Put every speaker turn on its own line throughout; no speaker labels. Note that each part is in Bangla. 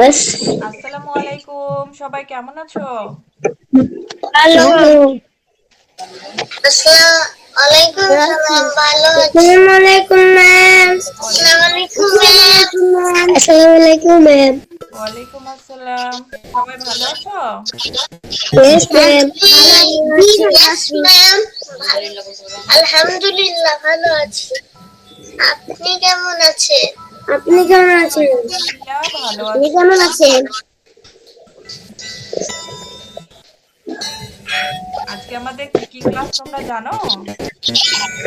আসসালামু আলাইকুম, সবাই কেমন আছো?
হ্যালো। আসসালামু সালাম, ভালো আছি। আসসালামু আলাইকুম ম্যাম।
ওয়ালাইকুম আসসালাম।
আসসালামু আলাইকুম ম্যাম।
ওয়ালাইকুম আসসালাম। সবাই ভালো আছো?
Yes ma'am. Yes ma'am. আলহামদুলিল্লাহ ভালো আছি। আপনি কেমন আছেন? আপনি কেমন
আমিও
আছেন?
আলহামদুলিল্লাহ ভালো
আপনি
আছি।
কেমন আছেন?
আজকে আমাদের কি ক্লাস তোমরা জানো?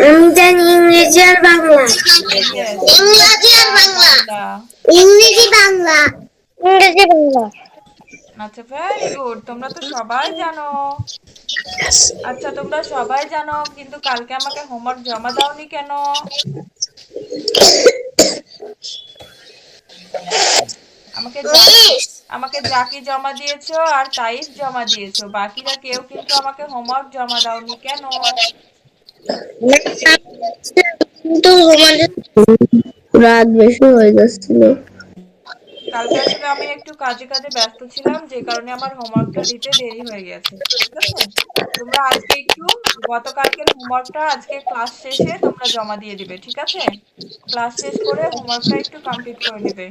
আমি জানি ইংরেজি আর বাংলা।
ইয়েস,
ইংরেজি
ইংরেজি
আর
আর
বাংলা।
বাংলা।
ইংরেজি বাংলা। ইংরেজি বাংলা।
আচ্ছা, ভেরি গুড, তোমরা তো সবাই জানো। আচ্ছা, তোমরা সবাই জানো, কিন্তু কালকে আমাকে হোমওয়ার্ক জমা দাওনি কেন? আমাকে জাকি
মিস,
আমাকে জাকি জমা দিয়েছো আর তাইফ জমা দিয়েছো, বাকিরা কেউ কিন্তু আমাকে হোমওয়ার্ক জমা দাওনি কেন?
কিন্তু আমাদের রাত বেশি হয়ে যাচ্ছিল।
কালকে আসলে আমি একটু কাজে কাজে ব্যস্ত ছিলাম, যে কারণে আমার হোমওয়ার্কটা দিতে দেরি হয়ে গেছে। ঠিক আছে, তোমরা আজকে একটু গতকালকের হোমওয়ার্কটা আজকে ক্লাস শেষে তোমরা জমা দিয়ে দিবে, ঠিক আছে? ক্লাস শেষ করে হোমওয়ার্কটা একটু কমপ্লিট করে নেবে।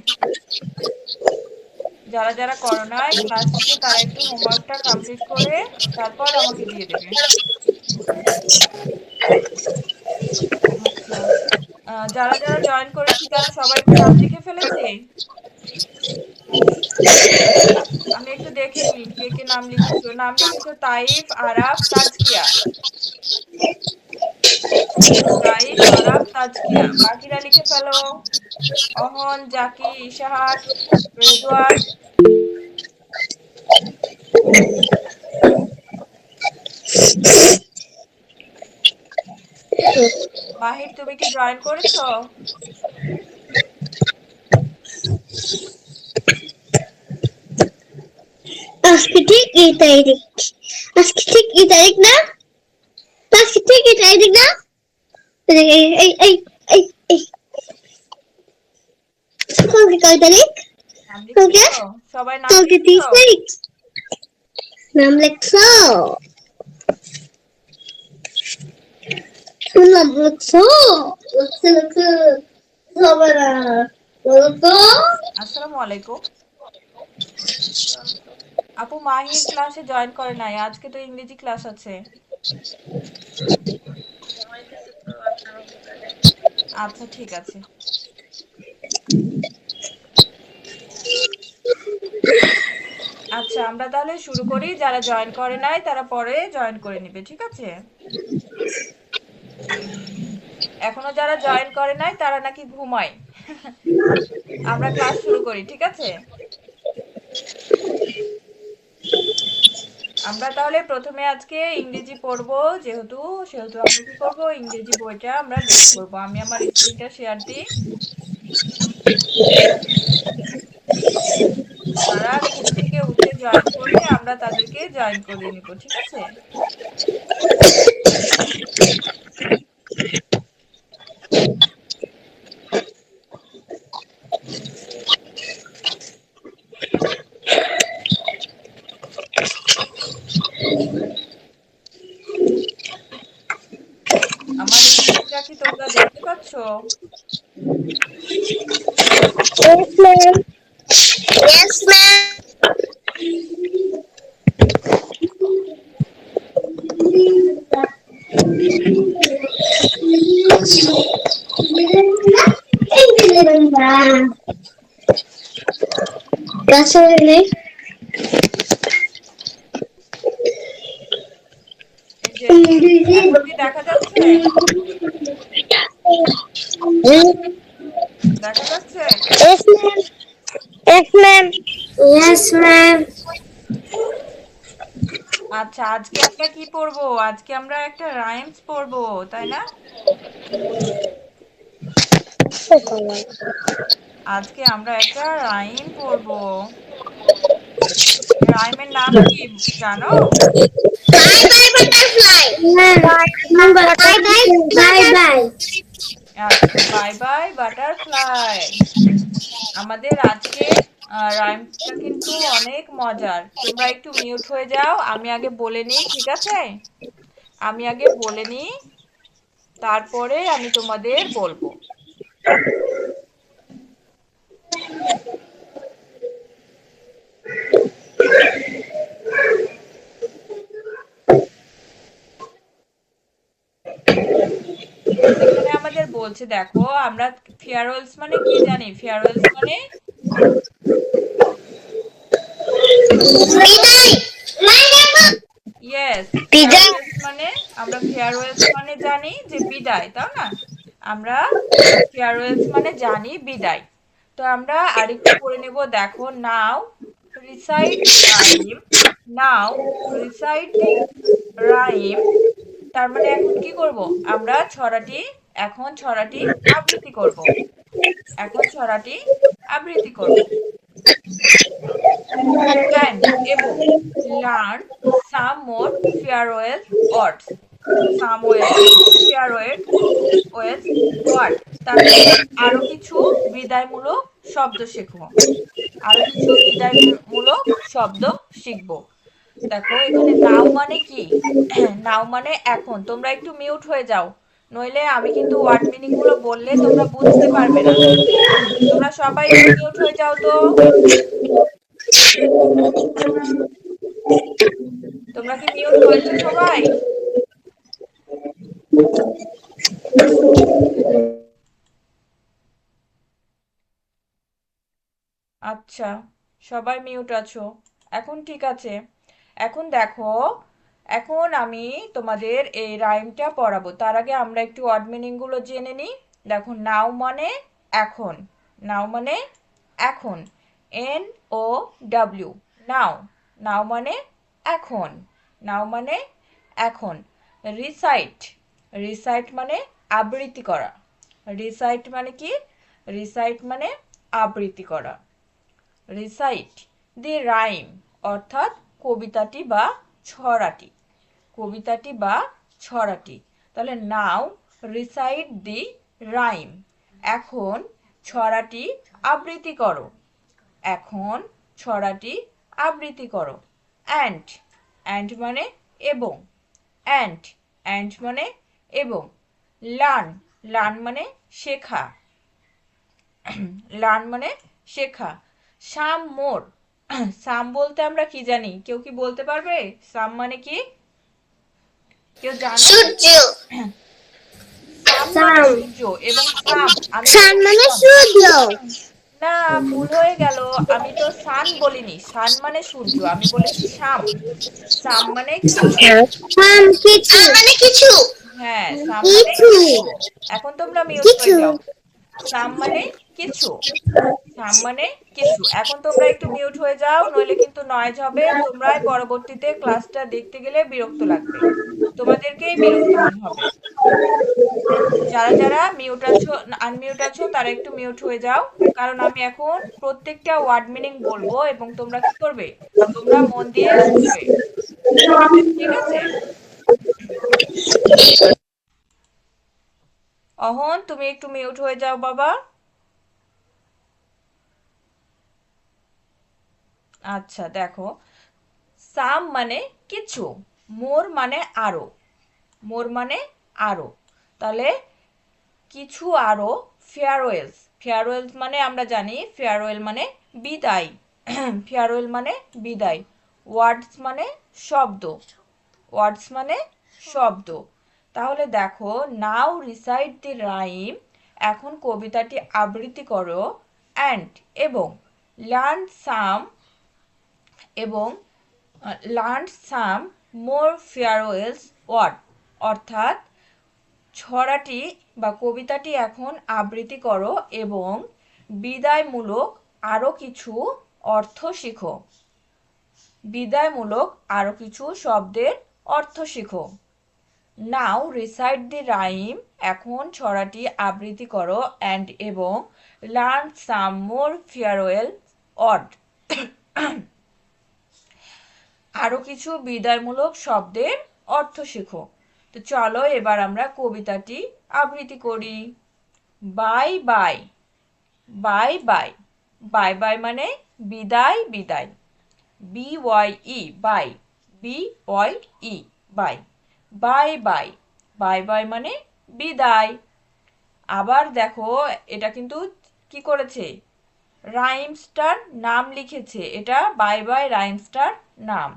যারা যারা করো নাই ক্লাস শেষে, তারা একটু হোমওয়ার্কটা কমপ্লিট করে তারপর আমাকে দিয়ে দেবে। আচ্ছা, যারা যারা জয়েন করেছি তারা সবাই কি নাম লিখে ফেলেছে? আমি একটু দেখে নিই কে কে নাম লিখেছো। নাম লিখেছো তাইফ, আরাফ, তাজকিয়া। তাইফ, আরাফ, তাজকিয়া। বাকিরা লিখে ফেলো। অহন, জাকি, ইশাহাত, রেদওয়ান। মাহির, তুমি কি জয়েন করেছো?
আজকে ঠিক এই তারিখ। আজকে ঠিক এই তারিখ না? আজকে ঠিক এই তারিখ না? এই এই এই এই এই এই কালকে কয় তারিখ?
নাম
কালকে
লিখেছো? সবাই নাম
কালকে
লিখেছো?
30 তারিখ। নাম লেখছো? নাম লেখছো? লেখছো লেখছো। হবে না। বলো তো।
আসসালামু আলাইকুম। আপু, মাহির ক্লাসে জয়েন করে নাই, আজকে তো ইংরেজি ক্লাস আছে। আচ্ছা, ঠিক আছে। আচ্ছা, আমরা তাহলে শুরু করি। যারা জয়েন করে নাই তারা পরে জয়েন করে নিবে, ঠিক আছে? এখনো যারা জয়েন করে নাই তারা নাকি ঘুমায়। আমরা ক্লাস শুরু করি, ঠিক আছে? আমরা তাহলে প্রথমে আজকে ইংরেজি পড়বো, যেহেতু সেহেতু আমরা কি করবো, ইংরেজি বইটা আমরা বের করবো। আমি আমার স্ক্রিনটা শেয়ার দিই। যারা ঘুম থেকে উঠে জয়েন করবে আমরা তাদেরকে জয়েন করে নিব, ঠিক আছে? আমার স্ক্রিনটা কি তোমরা দেখতে পাচ্ছ?
Yes, ma'am. Yes, ma'am. That's all it is.
এই যে, এখন কি দেখা যাচ্ছে? দেখা যাচ্ছে?
Yes, ma'am. Yes, ma'am. Yes, ma'am.
আচ্ছা, আজকে আমরা কি পড়বো? আজকে আমরা একটা রাইমস পড়বো, তাই না? আজকে আমরা একটা রাইম পড়বো। রাইমের নাম কি জানো?
Bye bye butterfly. Bye bye bye bye.
আচ্ছা, বাই বাই বাটারফ্লাই। আমাদের আজকের রাইমটা কিন্তু অনেক মজার। তোমরা একটু মিউট হয়ে যাও, আমি আগে বলে নিই, ঠিক আছে? আমি আগে বলে নিই, তারপরে আমি তোমাদের বলবো। এখানে আমাদের বলছে, দেখো আমরা ফেয়ারওয়েলস মানে কি জানি? ফেয়ারওয়েলস মানে ইয়েস,
বিদায়।
ফেয়ারওয়েলস মানে আমরা ফেয়ারওয়েলস মানে জানি যে বিদায়, তাই না? আমরা ফেয়ারওয়েলস মানে জানি বিদায়। তো আমরা আরেকটু পড়ে নেব, দেখো নাও রিসাইট দি রাইম, নাও রিসাইট দি রাইম, তার মানে এখন কি করব? আমরা এখন ছড়াটি আবৃত্তি করব। এখন ছড়াটি আবৃত্তি করব। and এবং learn some more farewell words, somewhere farewell words word, তার মানে আরো কিছু বিদায়মূলক শব্দ শিখবো, আরো কিছু বিদায়মূলক শব্দ শিখবো। দেখো এখানে নাও মানে কি? নাও মানে এখন। তোমরা একটু মিউট হয়ে যাও, নইলে আমি কিন্তু ওয়ার্ড মিনিং গুলো বললে তোমরা বুঝতে পারবে না। তোমরা সবাই একটু মিউট হয়ে যাও তো। তোমরা কি মিউট হয়েছে সবাই? আচ্ছা, সবাই মিউট আছো, এখন ঠিক আছে। এখন দেখো, এখন আমি তোমাদের এই রাইমটা পড়াবো, তার আগে আমরা একটু ওয়ার্ড মিনিং গুলো জেনে নিই। দেখো নাও মানে এখন, নাও মানে এখন, এন ও ডাব্লিউ, নাও, নাও মানে এখন, নাও মানে এখন। রিসাইট, রিসাইট মানে আবৃত্তি করা, রিসাইট মানে কি? রিসাইট মানে আবৃত্তি করা। রিসাইট দি রাইম অর্থাৎ কবিতাটি বা ছড়াটি, কবিতাটি বা ছড়াটি। তাহলে নাও রিসাইট দি রাইম, এখন ছড়াটি আবৃত্তি করো, এখন ছড়াটি আবৃত্তি করো। অ্যান্ড, অ্যান্ড মানে এবং, অ্যান্ড, অ্যান্ড মানে এবং। লার্ন, লার্ন মানে শেখা, লার্ন মানে শেখা। সাম মোর, সাম বলতে আমরা কি জানি? কেউ কি বলতে পারবে সাম মানে কি? কেউ জানো?
সূর্য।
সাম মানে
সান।
সূর্য, এবং সাম আমি
সান
বলেছি
মানে
সাম।
সূর্য।
না, ভুল হয়ে গেল, আমি তো সান বলিনি, সান মানে সূর্য, আমি বলেছি সাম। সাম মানে কিছু।
সান কিছু। সান মানে কিছু।
হ্যাঁ, সাম মানে
কিছু।
কিছু। এখন তোমরা মিউট হয়ে
কিছু।
যাও। সাম মানে কিছু, সাম মানে কিছু। এখন তোমরা একটু মিউট হয়ে যাও, নইলে কিন্তু নয়েজ হবে, তোমরাই পরবর্তীতে ক্লাসটা দেখতে গেলে বিরক্ত লাগবে, তোমাদেরকেই বিরক্ত মনে হবে। যারা যারা মিউট আছো, আনমিউট আছো, তারা একটু মিউট হয়ে যাও, কারণ আমি এখন প্রত্যেকটা ওয়ার্ড মিনিং বলবো এবং তোমরা কি করবে? তোমরা মন দিয়ে শুনবে, ঠিক আছে? অহন, তুমি একটু মিউট হয়ে যাও বাবা। আচ্ছা, দেখো সাম মানে কিছু, মোর মানে আরো, মোর মানে আরো, তাহলে কিছু আরো। ফেয়ারওয়েলস, ফেয়ারওয়েলস মানে আমরা জানি ফেয়ারওয়েল মানে বিদায়, ফেয়ারওয়েল মানে বিদায়। ওয়ার্ডস মানে শব্দ, ওয়ার্ডস মানে শব্দ। তাহলে দেখো নাও রিসাইট দি রাইম, এখন কবিতাটি আবৃত্তি করো। অ্যান্ড এবং, লার্ন সাম এবং, লার্ন সাম মোর ফেয়ারওয়েলস ওয়ার্ড, অর্থাৎ ছড়াটি বা কবিতাটি এখন আবৃত্তি করো এবং বিদায়মূলক আরো কিছু অর্থ শিখো, বিদায়মূলক আরো কিছু শব্দের অর্থ শিখো। নাও রিসাইট দি রাইম, এখন ছড়াটি আবৃত্তি করো। অ্যান্ড এবং, লার্ন সাম মোর ফেয়ারওয়েল ওয়ার্ড, আরো কিছু বিদায়মূলক শব্দের অর্থ শেখো। তো চলো এবার আমরা কবিতাটি আবৃত্তি করি। Bye bye, bye bye, bye bye মানে বিদায় বিদায়, B Y E bye, B Y E bye, bye bye, bye bye মানে বিদায়। আবার দেখো এটা কিন্তু কি করেছে, রাইমসটার নাম লিখেছে, এটা বাই বাই রাইমসটার নাম,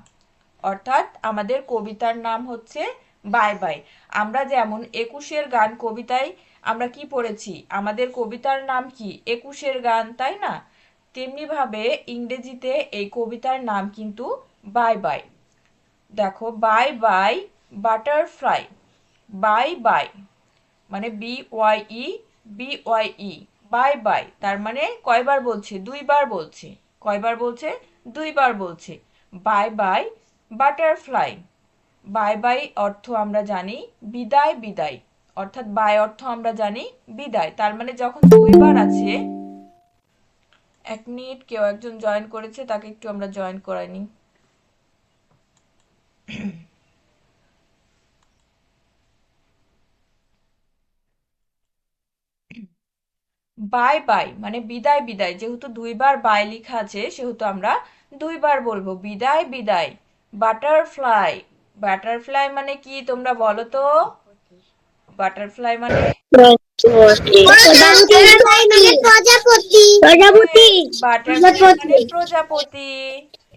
অর্থাৎ আমাদের কবিতার নাম হচ্ছে বাই বাই। আমরা যেমন একুশের গান কবিতায় আমরা কি পড়েছি, আমাদের কবিতার নাম কি একুশের গান, তাই না? তেমনি ভাবে ইংরেজিতে এই কবিতার নাম কিন্তু বাই বাই। দেখো bye bye butterfly, bye bye মানে B Y E, B Y E, bye bye তার মানে কয়বার বলছে, দুইবার বলছে। কয়বার বলছে, দুইবার বলছে। By bye butterfly, bye by অর্থ আমরা জানি বিদায় বিদায়, অর্থাৎ বাই অর্থ আমরা জানি বিদায়, তার মানে যখন দুইবার আছে। এক মিনিট, কেউ একজন জয়েন করেছে, তাকে একটু আমরা জয়েন করাই নিই। বাই বাই মানে বিদায় বিদায়, যেহেতু দুইবার বাই লেখা আছে সেহেতু আমরা দুইবার বলবো বিদায় বিদায়। বাটারফ্লাই, বাটারফ্লাই মানে কি তোমরা বলো তো, বাটারফ্লাই মানে
প্রজাপতি, প্রজাপতি,
বাটারফ্লাই মানে প্রজাপতি।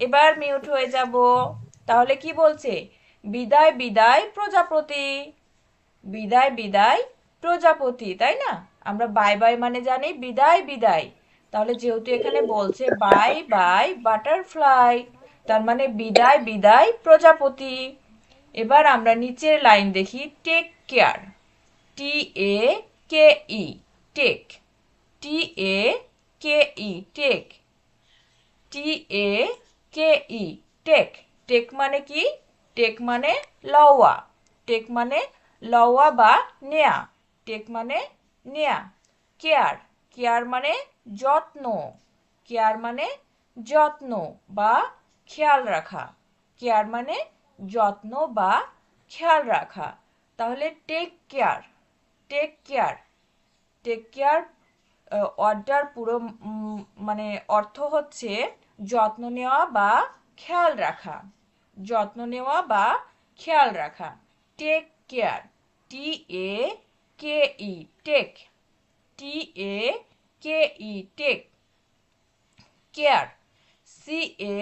এবার মিউট হয়ে যাব, তাহলে কি বলছে, বিদায় বিদায় প্রজাপতি, বিদায় বিদায় প্রজাপতি, তাই না? আমরা বাই বাই মানে জানি বিদায় বিদায়, তাহলে যেহেতু এখানে বলছে বাই বাই বাটারফ্লাই, তার মানে বিদায় বিদায় প্রজাপতি। এবার আমরা নিচের লাইন দেখি, টেক কেয়ার, টি এ কে ই, টেক, টি এ কে ই, টেক, টি এ কে ই, টেক, টেক মানে কি, টেক মানে লওয়া, টেক মানে লওয়া বা নেয়া, টেক মানে নেয়া। কেয়ার, কেয়ার মানে যত্ন, কেয়ার মানে যত্ন বা খেয়াল রাখা, কেয়ার মানে যত্ন বা খেয়াল রাখা। তাহলে take care, take care, take care ওয়ার্ডটার পুরো মানে অর্থ হচ্ছে যত্ন নেওয়া বা খেয়াল রাখা, যত্ন নেওয়া বা খেয়াল রাখা। টেক কেয়ার, টি এ কে ই, টেক, টি এ কে ই, টেক। কেয়ার, সি এ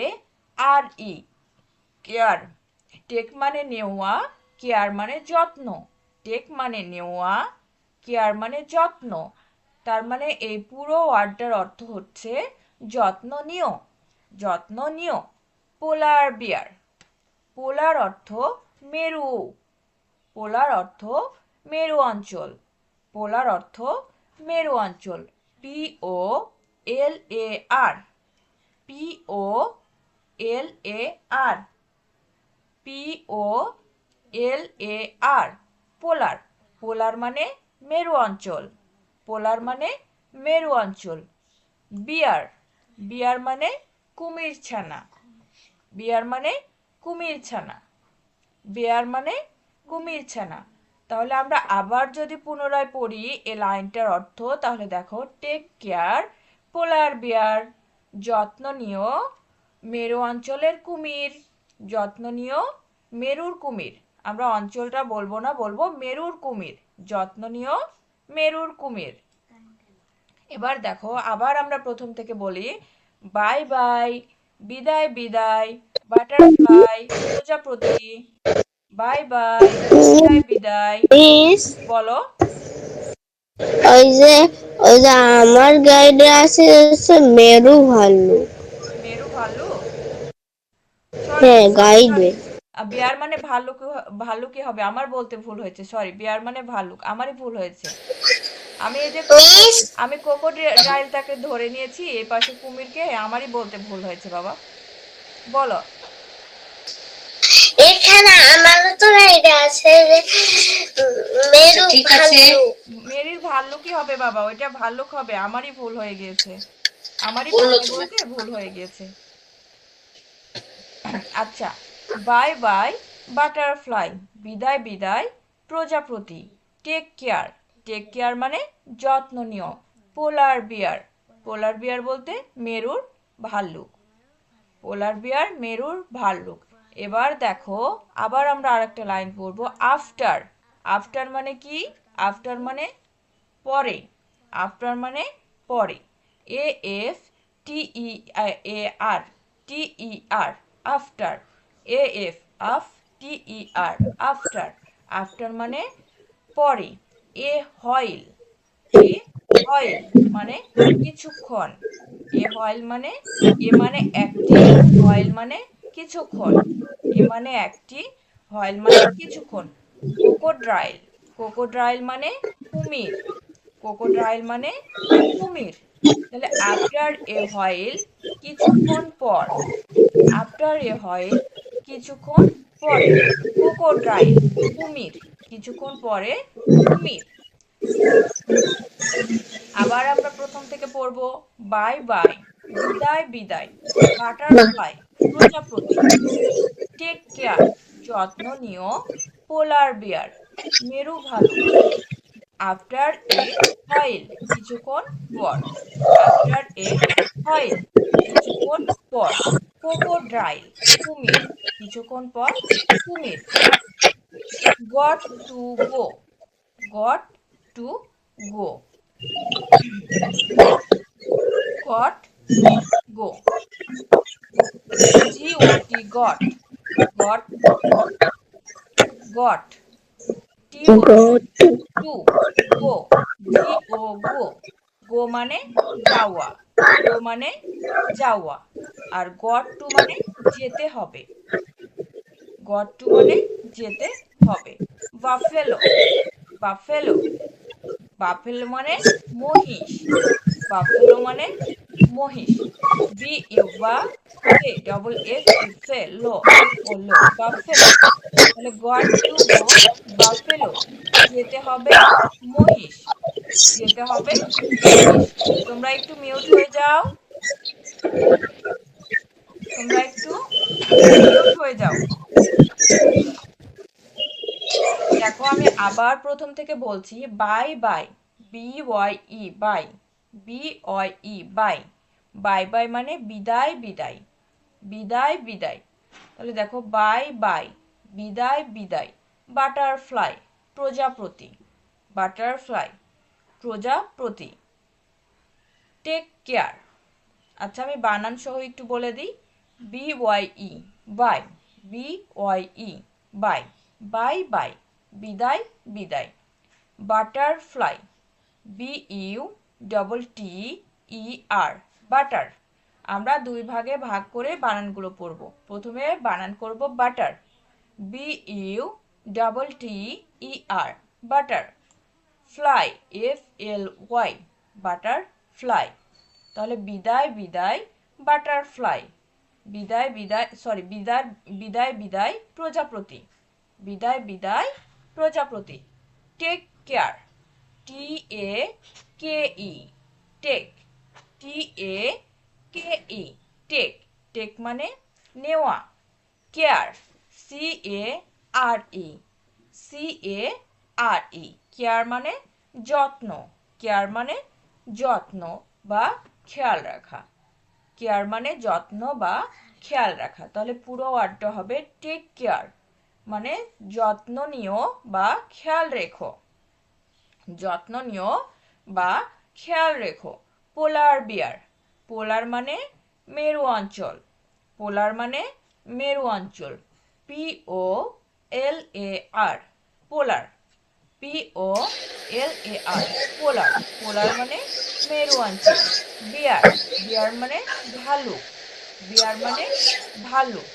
আর ই, কেয়ার, টেক মানে নেওয়া, কেয়ার মানে যত্ন, টেক মানে নেওয়া, কেয়ার মানে যত্ন, তার মানে এই পুরো ওয়ার্ডটার অর্থ হচ্ছে যত্ন নিও, যত্ন নিও। পোলার বিয়ার, পোলার অর্থ মেরু, পোলার অর্থ মেরু অঞ্চল, পোলার অর্থ মেরু অঞ্চল। পি ও এল এ আর, পি ও এল এ আর, পি ও এল এ আর, পোলার, পোলার মানে মেরু অঞ্চল, পোলার মানে মেরু অঞ্চল। বিয়ার, বিয়ার মানে কুমির ছানা, বিয়ার মানে কুমির ছানা, বিয়ার মানে কুমির ছানা। তাহলে আমরা আবার যদি পুনরায় পড়ি এই লাইনটার অর্থ, তাহলে দেখো, টেক কেয়ার পোলার বিয়ার, যত্ন নিও মেরু অঞ্চলের কুমির, যত্ন নিও মেরুর কুমির, আমরা অঞ্চলটা বলবো না, বলবো মেরুর কুমির, যত্ন নিও মেরুর কুমির। এবার দেখো আবার আমরা প্রথম থেকে বলি, বাই বাই বিদায় বিদায়, বাটারফ্লাই প্রজাপতি, বাই বাই বিদায় বিদায়,
মিস,
বলো।
ওই যে ওই যে আমার গাইডে আছে হচ্ছে মেরু ভাল্লুক।
মেরু ভাল্লুক, সরি
হ্যাঁ
সরি
গাইডে।
সরি, বিয়ার মানে ভাল্লুক, ভাল্লুকই হবে, আমার বলতে ভুল হয়েছে, সরি, বিয়ার মানে ভাল্লুক, আমারই ভুল হয়েছে। আমি এই যে
মিস,
আমি ক্রোকোডাইলটাকে ধরে নিয়েছি, এই পাশে কুমিরকে, আমারই বলতে ভুল হয়েছে বাবা, বলো।
এখানে আমার তো গাইডে আছে যে মেরু ভাল্লুক।
মেরির ভাল্লুকই হবে বাবা, ওইটা ভাল্লুক হবে, আমারই ভুল হয়ে গিয়েছে, আমারই বলতে বলতে ভুল হয়ে গিয়েছে। আচ্ছা, বাই বাই বাটারফ্লাই, বিদায় বিদায় প্রজাপতি, টেক কেয়ার, টেক কেয়ার মানে যত্ন নিও। পোলার বিয়ার, পোলার বিয়ার বলতে মেরুর ভাল্লুক, পোলার বিয়ার মেরুর ভাল্লুক। এবার দেখো আবার আমরা আরেকটা লাইন পড়বো, আফটার। আফটার মানে কি? আফটার মানে পরে, আফটার মানে পরে, এ F T E A R, T E R, after, A F আফ T E R, after. After মানে পরে। এ হয়েল, এ হয়েল মানে কিছুক্ষণ, এ হয়েল মানে, এ মানে একটি, হয়েল মানে কিছুক্ষণ, এ মানে একটি, হয়েল মানে কিছুক্ষণ। কোকোড্রাইল, কোকোড্রাইল মানে কুমির, কোকোড্রাইল মানে কুমির। তাহলে আফটার এ হয়েল কিছুক্ষণ পর, আফটার এ হয়েল কিছুক্ষণ পরে, কোকোড্রাইল কুমির, কিছুক্ষণ পরে কুমির। আবার আমরা প্রথম থেকে পড়ব, বাই বাই বিদায় বিদায়, বাটারফ্লাই প্রজাপতি, টেক কেয়ার যত্ন নিও, পোলার বিয়ার মেরু ভালুক, আফটার এ হয়েল কিছুক্ষণ পর, আফটার এ হয়েল কিছুক্ষণ পর, কোকোড্রাইল কুমির কিছুক্ষণ পর কুমির। Got to go, got to go, got to go, G O T got, got, got, T O T
Go
to, go, G O go, go মানে যাওয়া, গো মানে যাওয়া, আর গট টু মানে যেতে হবে, গট টু মানে যেতে হবে। বাফেলো, বাফেলো, বাফেলো মানে মহিষ, বাফেলো মানে মহিষ, বি ইউ বা ফে ডবল এফ ই ফে লো, এফ ও লো, বাফেলো। তাহলে গট টু গো বাফেলো, যেতে হবে মহিষ, যেতে হবে মহিষ। তোমরা একটু মিউট হয়ে যাও, তোমরা একটু মিউট হয়ে যাও। দেখো আমি আবার প্রথম থেকে বলছি, bye bye, B Y E bye, B Y E bye, bye bye মানে বিদায় বিদায়, বিদায় বিদায়। তাহলে দেখো বাই বাই বিদায় বিদায়, বাটারফ্লাই প্রজাপতি, বাটারফ্লাই প্রজাপতি, টেক কেয়ার। আচ্ছা আমি বানান সহ একটু বলে দিই, B Y E bye, B Y E bye, bye bye বিদায় বিদায়, butterfly B U double T E R, butter. আমরা দুই ভাগে ভাগ করে বানানগুলো পড়ব। প্রথমে বানান করব butter, B U double T E R, butter. Fly F L Y, butter fly. তাহলে বিদায় বিদায় বাটারফ্লাই, বিদায় বিদায় সরি বিদায় বিদায় বিদায় প্রজাপতি, বিদায় বিদায় প্রজাপতি। টেক কেয়ার, টি এ কে ই, টেক, টি এ কে ই, টেক, টেক মানে নেওয়া, কেয়ার, সি এ আর ই, সি এ আর ই, কেয়ার মানে যত্ন, কেয়ার মানে যত্ন বা খেয়াল রাখা, কেয়ার মানে যত্ন বা খেয়াল রাখা। তাহলে পুরো ওয়ার্ডটা হবে টেক কেয়ার, মানে যত্ন নিও বা খেয়াল রেখো, যত্ন নিও বা খেয়াল রেখো। পোলার বিয়ার, পোলার মানে মেরু অঞ্চল, পোলার মানে মেরু অঞ্চল, পি ও এল এ আর, পোলার, পি ও এল এ আর, পোলার, পোলার মানে মেরু অঞ্চল। বিয়ার, বিয়ার মানে ভালুক, বিয়ার মানে ভালুক,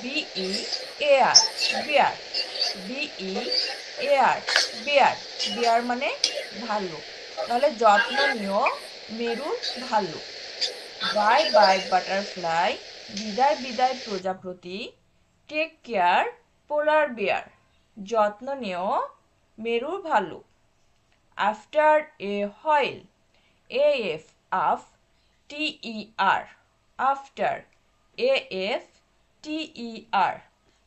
B E A R, beer, B E A আর, বিয়ার, বিয়ার মানে ভাল্লুক। তাহলে যত্ন নিও মেরুর ভাল্লুক। বাই বাই বাটারফ্লাই, বিদায় বিদায় প্রজাপতি, টেক কেয়ার পোলার বিয়ার, যত্ন নিও মেরুর ভাল্লুক। After a while, A F আফ T E R, after, A F T E R,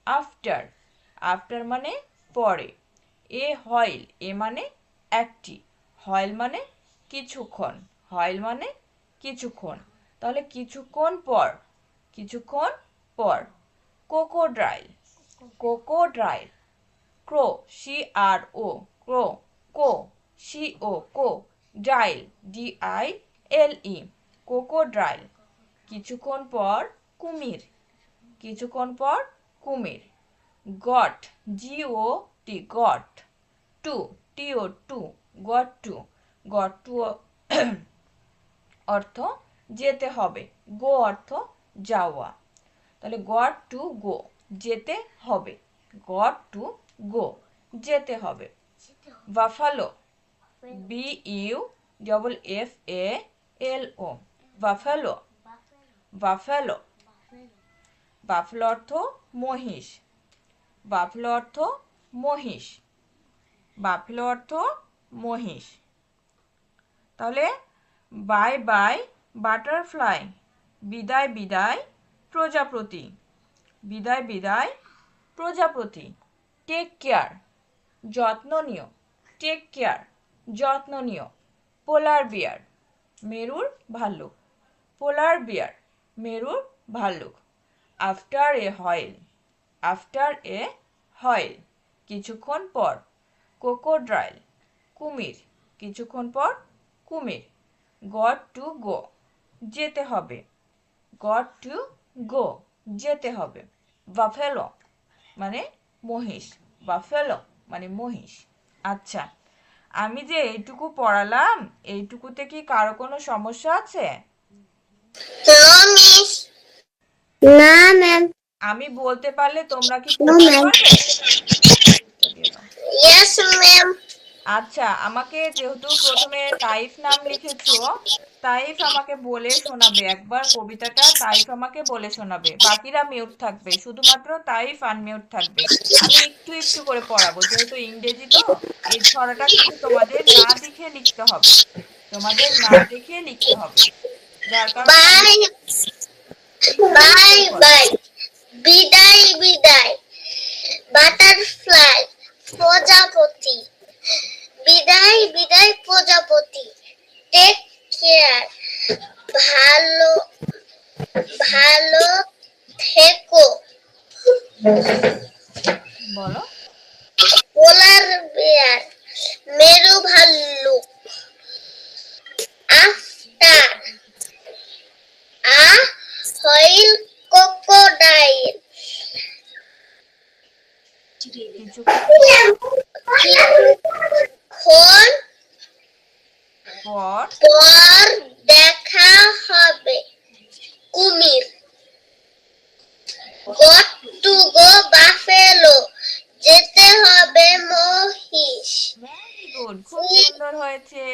after, after মানে পরে, এ হয়েল, এ মানে একটি, হয়েল মানে কিছুক্ষণ, হয়েল মানে কিছুক্ষণ। তাহলে কিছুক্ষণ পর, কিছুক্ষণ পর। কোকোড্রাইল, কোকোড্রাইল। ক্রো, CRO, ক্রো, কো, CO, কো। ডাইল, DILE, কোকোড্রাইল। কিছুক্ষণ পর কুমির, কিছুক্ষণ পর কুমির। Got, GOT, got. To, TO, got to, got to অর্থ যেতে হবে, গো অর্থ যাওয়া। তাহলে গট টু গো, যেতে হবে, গট টু গো, যেতে হবে। Buffalo, BUFFALO, buffalo, buffalo. Buffalo অর্থ মহিষ, বাফালো অর্থ মহিষ, বাফালো অর্থ মহিষ। তাহলে বাই বাই বাটারফ্লাই, বিদায় বিদায় প্রজাপতি, বিদায় বিদায় প্রজাপতি। টেক কেয়ার, যত্ন নিও, টেক কেয়ার, যত্ন নিও। পোলার বিয়ার, মেরুর ভাল্লুক, পোলার বিয়ার, মেরুর ভাল্লুক। After a while, after a while, কিছুক্ষণ পর। কোকোড্রাইল, কুমির, কিছুক্ষণ পর কুমির। গট টু গো, যেতে হবে, গট টু গো, যেতে হবে। বাফেলো মানে মহিষ, বাফেলো মানে মহিষ। আচ্ছা, আমি যে এইটুকু পড়ালাম, এইটুকুতে কি কারো কোনো সমস্যা আছে?
না ম্যাম।
আমি বলতে পারলে তোমরা কি
নো
পড়তে
ম্যাম।
পারবে?
Yes ma'am.
আচ্ছা, আমাকে যেহেতু প্রথমে তাইফ নাম লিখেছো, তাইফ আমাকে বলে শোনাবে একবার কবিতাটা, তাইফ আমাকে বলে শোনাবে। বাকিরা মিউট থাকবে, শুধুমাত্র তাইফ আনমিউট থাকবে। আমি একটু একটু করে পড়াবো, যেহেতু ইংরেজি তো। এই ছড়াটা কিন্তু তোমাদের না দেখে লিখতে হবে, তোমাদের না দেখে লিখতে হবে, যার কারণে আমি
বাই
একটু একটু
বাই
করে পড়াবো।
বাই। বিদায় বিদায় বাটারফ্লাই প্রজাপতি, বিদায় বিদায় প্রজাপতি। টেক কেয়ার, ভালো ভালো থেকো।
বলো।
পোলার বিয়ার, মেরু ভাল্লুক। আফটার আ হইল ক্রোকোডাইল,
কিছুক্ষণ পর,
কিছুক্ষণ
পর
পর দেখা হবে কুমির। গট টু গো বাফেলো, যেতে হবে মহিষ।
ভেরি গুড, খুব সুন্দর হয়েছে।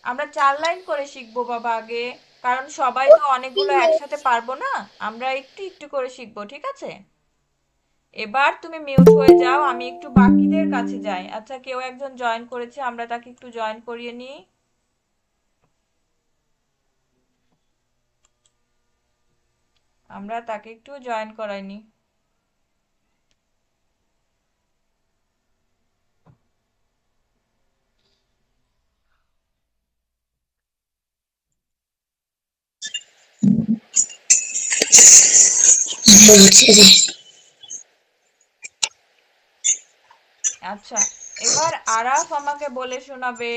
আমরা 4 লাইন করে শিখবো বাবা আগে, কারণ সবাই তো অনেকগুলো একসাথে পারবো না, আমরা একটু একটু করে শিখবো, ঠিক আছে? এবার তুমি মিউট হয়ে যাও, আমি একটু বাকিদের কাছে যাই। আচ্ছা, কেউ একজন জয়েন করেছে, আমরা তাকে একটু জয়েন করিয়ে নিই। আমরা তাকে একটু জয়েন করাই নি। আচ্ছা, এবার আরাফ আমাকে বলে শোনাবে।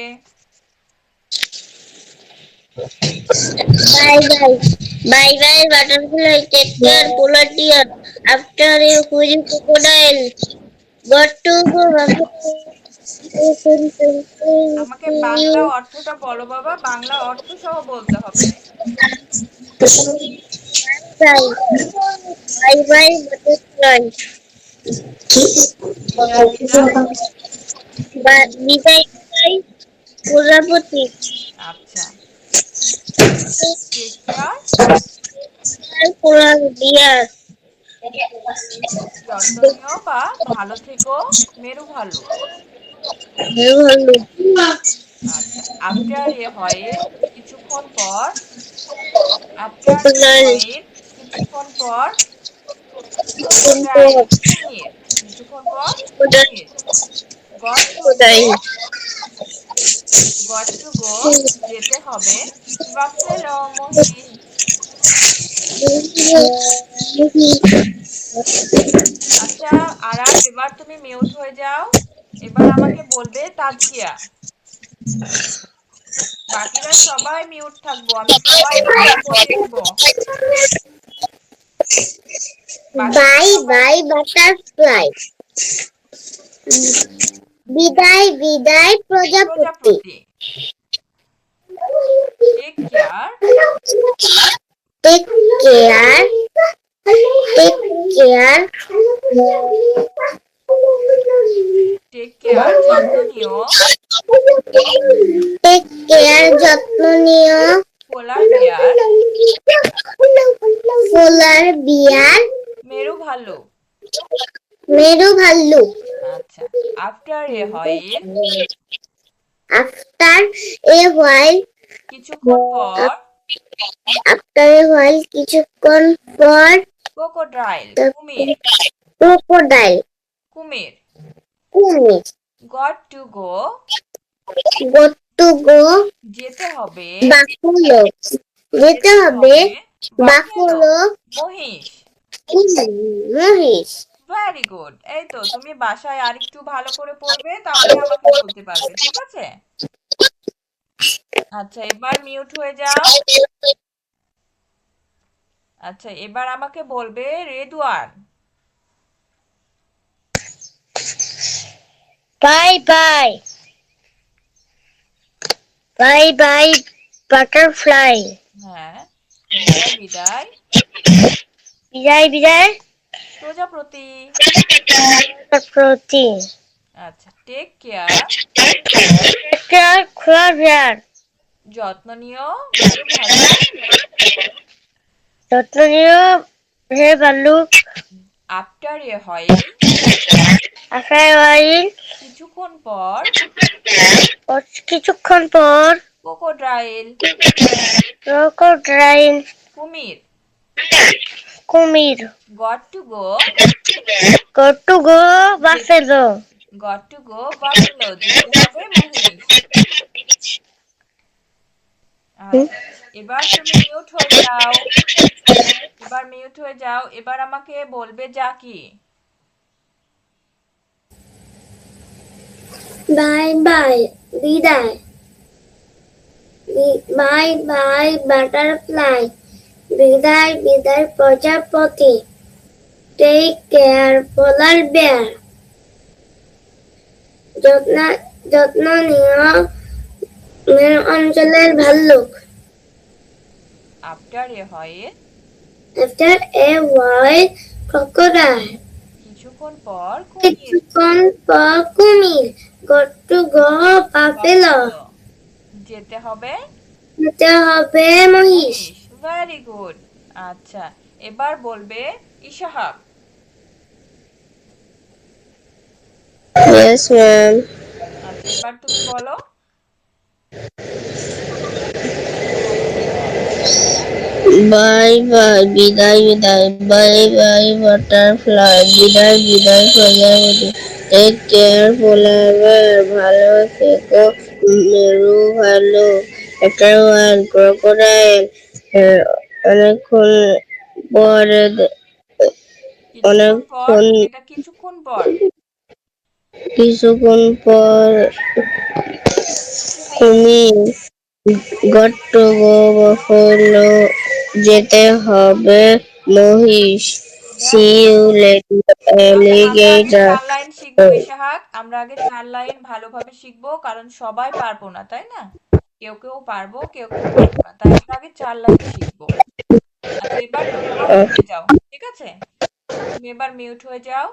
Bye bye. Bye bye butterfly. Take care polar dear. After a huge crocodile. Got to go
আমাকে বাংলা অর্থটা বলো বাবা, বাংলা অর্থ সহ বলতে হবে।
Bye. Bye bye butterfly.
বিদায় বিদায়
বিদায় বিদায় প্রজাপতি।
আচ্ছা, টেক কেয়ার,
পোলার বিয়ার,
যত্ন নিও বা ভালো থেকো মেরু ভাল্লুক। আচ্ছা, আফটার এ হয়েল, কিছুক্ষণ পর। আফটার এ হয়েল, কিছুক্ষণ পর। ক্রোকোডাইল, কুমির, কিছুক্ষণ পর কুমির। Got to go, got to গো, যেতে হবে। বাফেলো, মহিষ। আচ্ছা আরাফ, এবার তুমি মিউট হয়ে যাও। এবার আমাকে বলবে তাজকিয়া। বাকিরা সবাই মিউট থাকবো, আমি সবাইকে মিউট করিয়ে দিব। বাকিরা
বাই
সবাই
বাই বাটারফ্লাই, বিদায় বিদায় প্রজাপতি,
প্রজাপতি। Take care,
take care, take care,
take care, যত্ন নিও।
টেক কেয়ার, যত্ন নিও।
পোলার বিয়ার,
পোলার বিয়ার,
মেরু ভাল্লুক।
মেরু ভাল্লুক।
আচ্ছা, after a while,
after a while,
কিছুক্ষণ পর।
আফটার এ হোয়াইল, কিছুক্ষণ পর।
ক্রোকোডাইল, কুমির।
ক্রোকোডাইল,
কুমির।
কুমির।
Got to go,
got to গো,
যেতে হবে।
বাফেলো, যেতে
যেতে
হবে।
হবে। বাফেলো,
বাফেলো,
মহিষ।
মহিষ।
Very good. এই তো, তুমি বাসায় আরেকটু ভালো করে পড়বে, তাহলে আমাকে বলতে পারবে, ঠিক আছে? আচ্ছা, এবার মিউট হয়ে যাও। আচ্ছা, এবার আমাকে বলবে Redwan.
By bye, bye bye butterfly,
হ্যাঁ, বিদায় বিদায়
বিদায় বিদায়
প্রজাপতি।
প্রতি,
আচ্ছা, টেক কেয়ার,
একটা খোলা বিয়ার,
যত্ন নিও, মেরু ভাল্লুক।
যত্ন নিও হে ভাল্লুক।
আফটার এ হোয়াইল,
আশায় ওয়াইল,
কিছুক্ষণ পর।
কিছুক্ষণ পর।
ক্রোকোডাইল,
ক্রোকোডাইল,
কুমির।
কুমির।
Got to go,
got to go, buffalo,
goat to go buffalo, যেতে হবে মহিষ। আচ্ছা, এবার তুমি মিউট হয়ে যাও। এবার মিউট হয়ে যাও। এবার আমাকে বলবে জাকি।
বাই বাই বিদায়, বাই বাই বাটারফ্লাই, বিদায় বিদায় প্রজাপতি, টেক কেয়ার পোলার বেয়ার, যত্ন যত্ন নিও মেরু অঞ্চলের ভাল্লুক।
After a while,
after a while crocodile,
কিছুক্ষণ পর কুমির।
কিছুক্ষণ পর কুমির। Got to go buffalo,
buffalo, যেতে হবে
যেতে হবে মহিষ।
মহিষ। Very good. আচ্ছা, এবার বলবে ইশাহাক।
Yes, ma'am.
আচ্ছা, এবার তুমি বলো।
Bye bye, বিদায় বিদায়, bye bye butterfly, বিদায় বিদায় প্রজাপতি, take care polar bear, ভালো থেকো মেরু ভালো, একটা ওয়ান ক্রোকোডাইল, অনেকক্ষণ পরে
কিছুক্ষণ পর,
অনেকক্ষণ
এটা কিছুক্ষণ পর।
কিছুক্ষণ পর
কুমির।
কুমির। গট্ট গো হলো, যেতে হবে মহিষ। See
very
you
good.
Later
আমরা আগে
অ্যালিগেটর।
4 লাইন শিখবো ইশাহাক, আমরা আগে 4 লাইন ভালোভাবে শিখবো, কারণ সবাই পারবো না, তাই না? কেউ কেউ পারবো, কেউ কেউ পারবো না, তাই আমরা আগে 4 লাইন শিখবো। আচ্ছা, এবার তুমি মিউট হয়ে যাও, ঠিক আছে? তুমি এবার মিউট হয়ে যাও।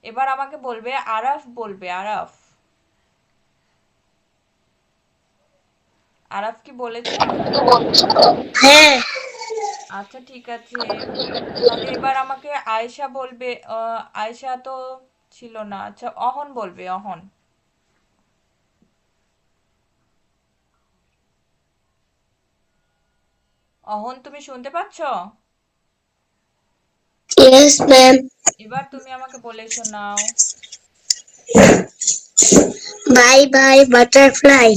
এবার আমাকে বলবে আরাফ, বলবে আরাফ। আরাফ কি বলেছে?
হ্যাঁ,
আচ্ছা, ঠিক আছে। তাহলে এবার আমাকে আয়েশা বলবে। আয়েশা তো ছিল না। আচ্ছা, অহন বলবে, অহন। অহন, তুমি শুনতে পাচ্ছ?
Yes ma'am.
এবার তুমি আমাকে বলে শোনাও।
বাই বাই বাটারফ্লাই,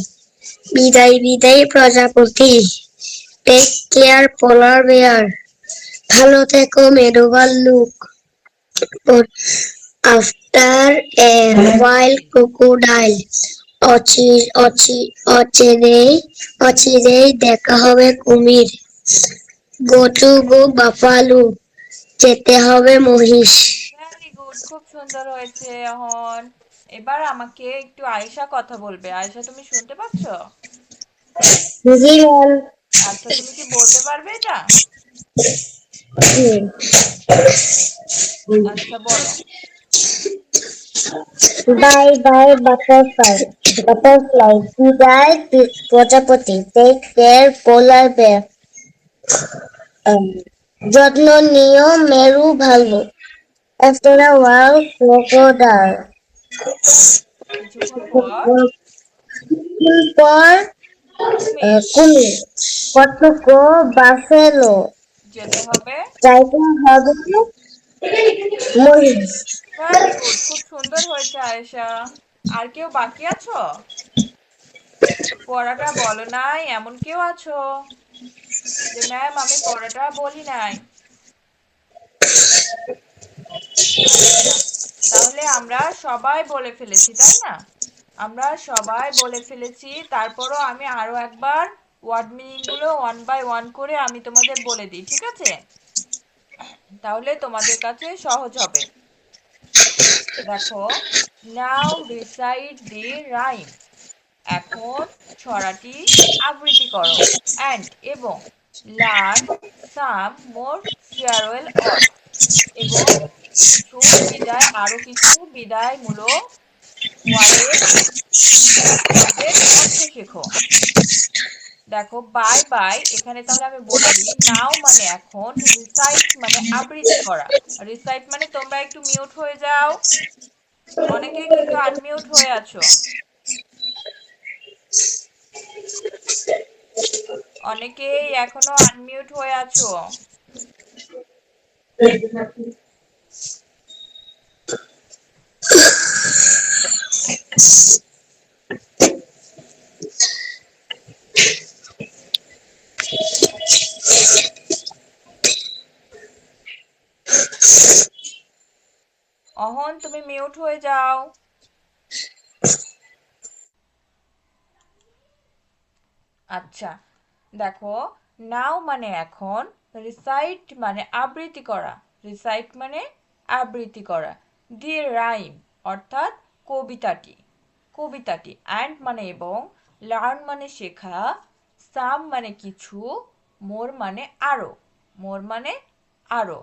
বিদায় বিদায় প্রজাপতি। Take care polar bear. ভালো থেকো মেরু ভাল্লুক। After a while crocodile. অচি অচি অচেনেই অচিরেই দেখা হবে কুমির। Go to go buffalo. যেতে হবে মহিষ।
ভেরি গুড, খুব সুন্দর হয়েছে এখন। এবার আমাকে একটু আয়েশা কথা বলবে। আয়েশা, তুমি শুনতে পাচ্ছ?
জি ম্যাম।
আচ্ছা, তুমি কি বলতে পারবে এটা? আচ্ছা, বলো।
By bye butterfly. বাটারফ্লাই বিদায় প্রজাপতি। Take care polar bear. যত্ন নিও মেরু ভাল্লুক। After a while, crocodile.
কিছুক্ষণ পর
পর
কুমির।
কুমির। কতকো বাফেলো।
যেতে হবে
যাইতে হবে মহিষ।
ভেরি গুড, খুব সুন্দর হয়েছে আয়েশা। আর কেউ বাকি আছো? পড়াটা বলো নাই এমন কেউ আছো যে ম্যাম আমি পড়াটা বলি নাই? আচ্ছা, তাহলে আমরা সবাই বলে ফেলেছি, তাই না? আমরা সবাই বলে ফেলেছি, তারপরও আমি আরো একবার ওয়ার্ড মিনিং গুলো ওয়ান বাই ওয়ান করে আমি তোমাদের বলে দিই, ঠিক আছে? তাহলে তোমাদের কাছে সহজ হবে। দেখো, নাও রিসাইট দি রাইম। এখন ছড়াটি আবৃত্তি করো। অ্যান্ড এবং লার্ন সাম মোর ফেয়ারওয়েল ওয়ার্ড। এবং কিছু বিদায়, আরো কিছু বিদায়মূলক ওয়ার্ডের শব্দের অর্থ শেখো। দেখো, বাই বাই, এখানে তাহলে আমি বলে দিই, নাও মানে এখন, রিসাইট মানে আবৃত্তি করা। রিসাইট মানে তোমরা একটু মিউট হয়ে যাও, অনেকেই কিন্তু আনমিউট হয়ে আছো। অনেকেই এখনো আনমিউট হয়ে আছো। অহন, তুমি মিউট হয়ে যাও। আচ্ছা, দেখো, নাও মানে এখন, রিসাইট মানে আবৃত্তি করা। রিসাইট মানে আবৃত্তি করা। দি রাইম অর্থাৎ কবিতাটি। কবিতাটি। অ্যান্ড মানে এবং, লার্ন মানে শেখা, সাম মানে কিছু, মোর মানে আরো। মোর মানে আরো।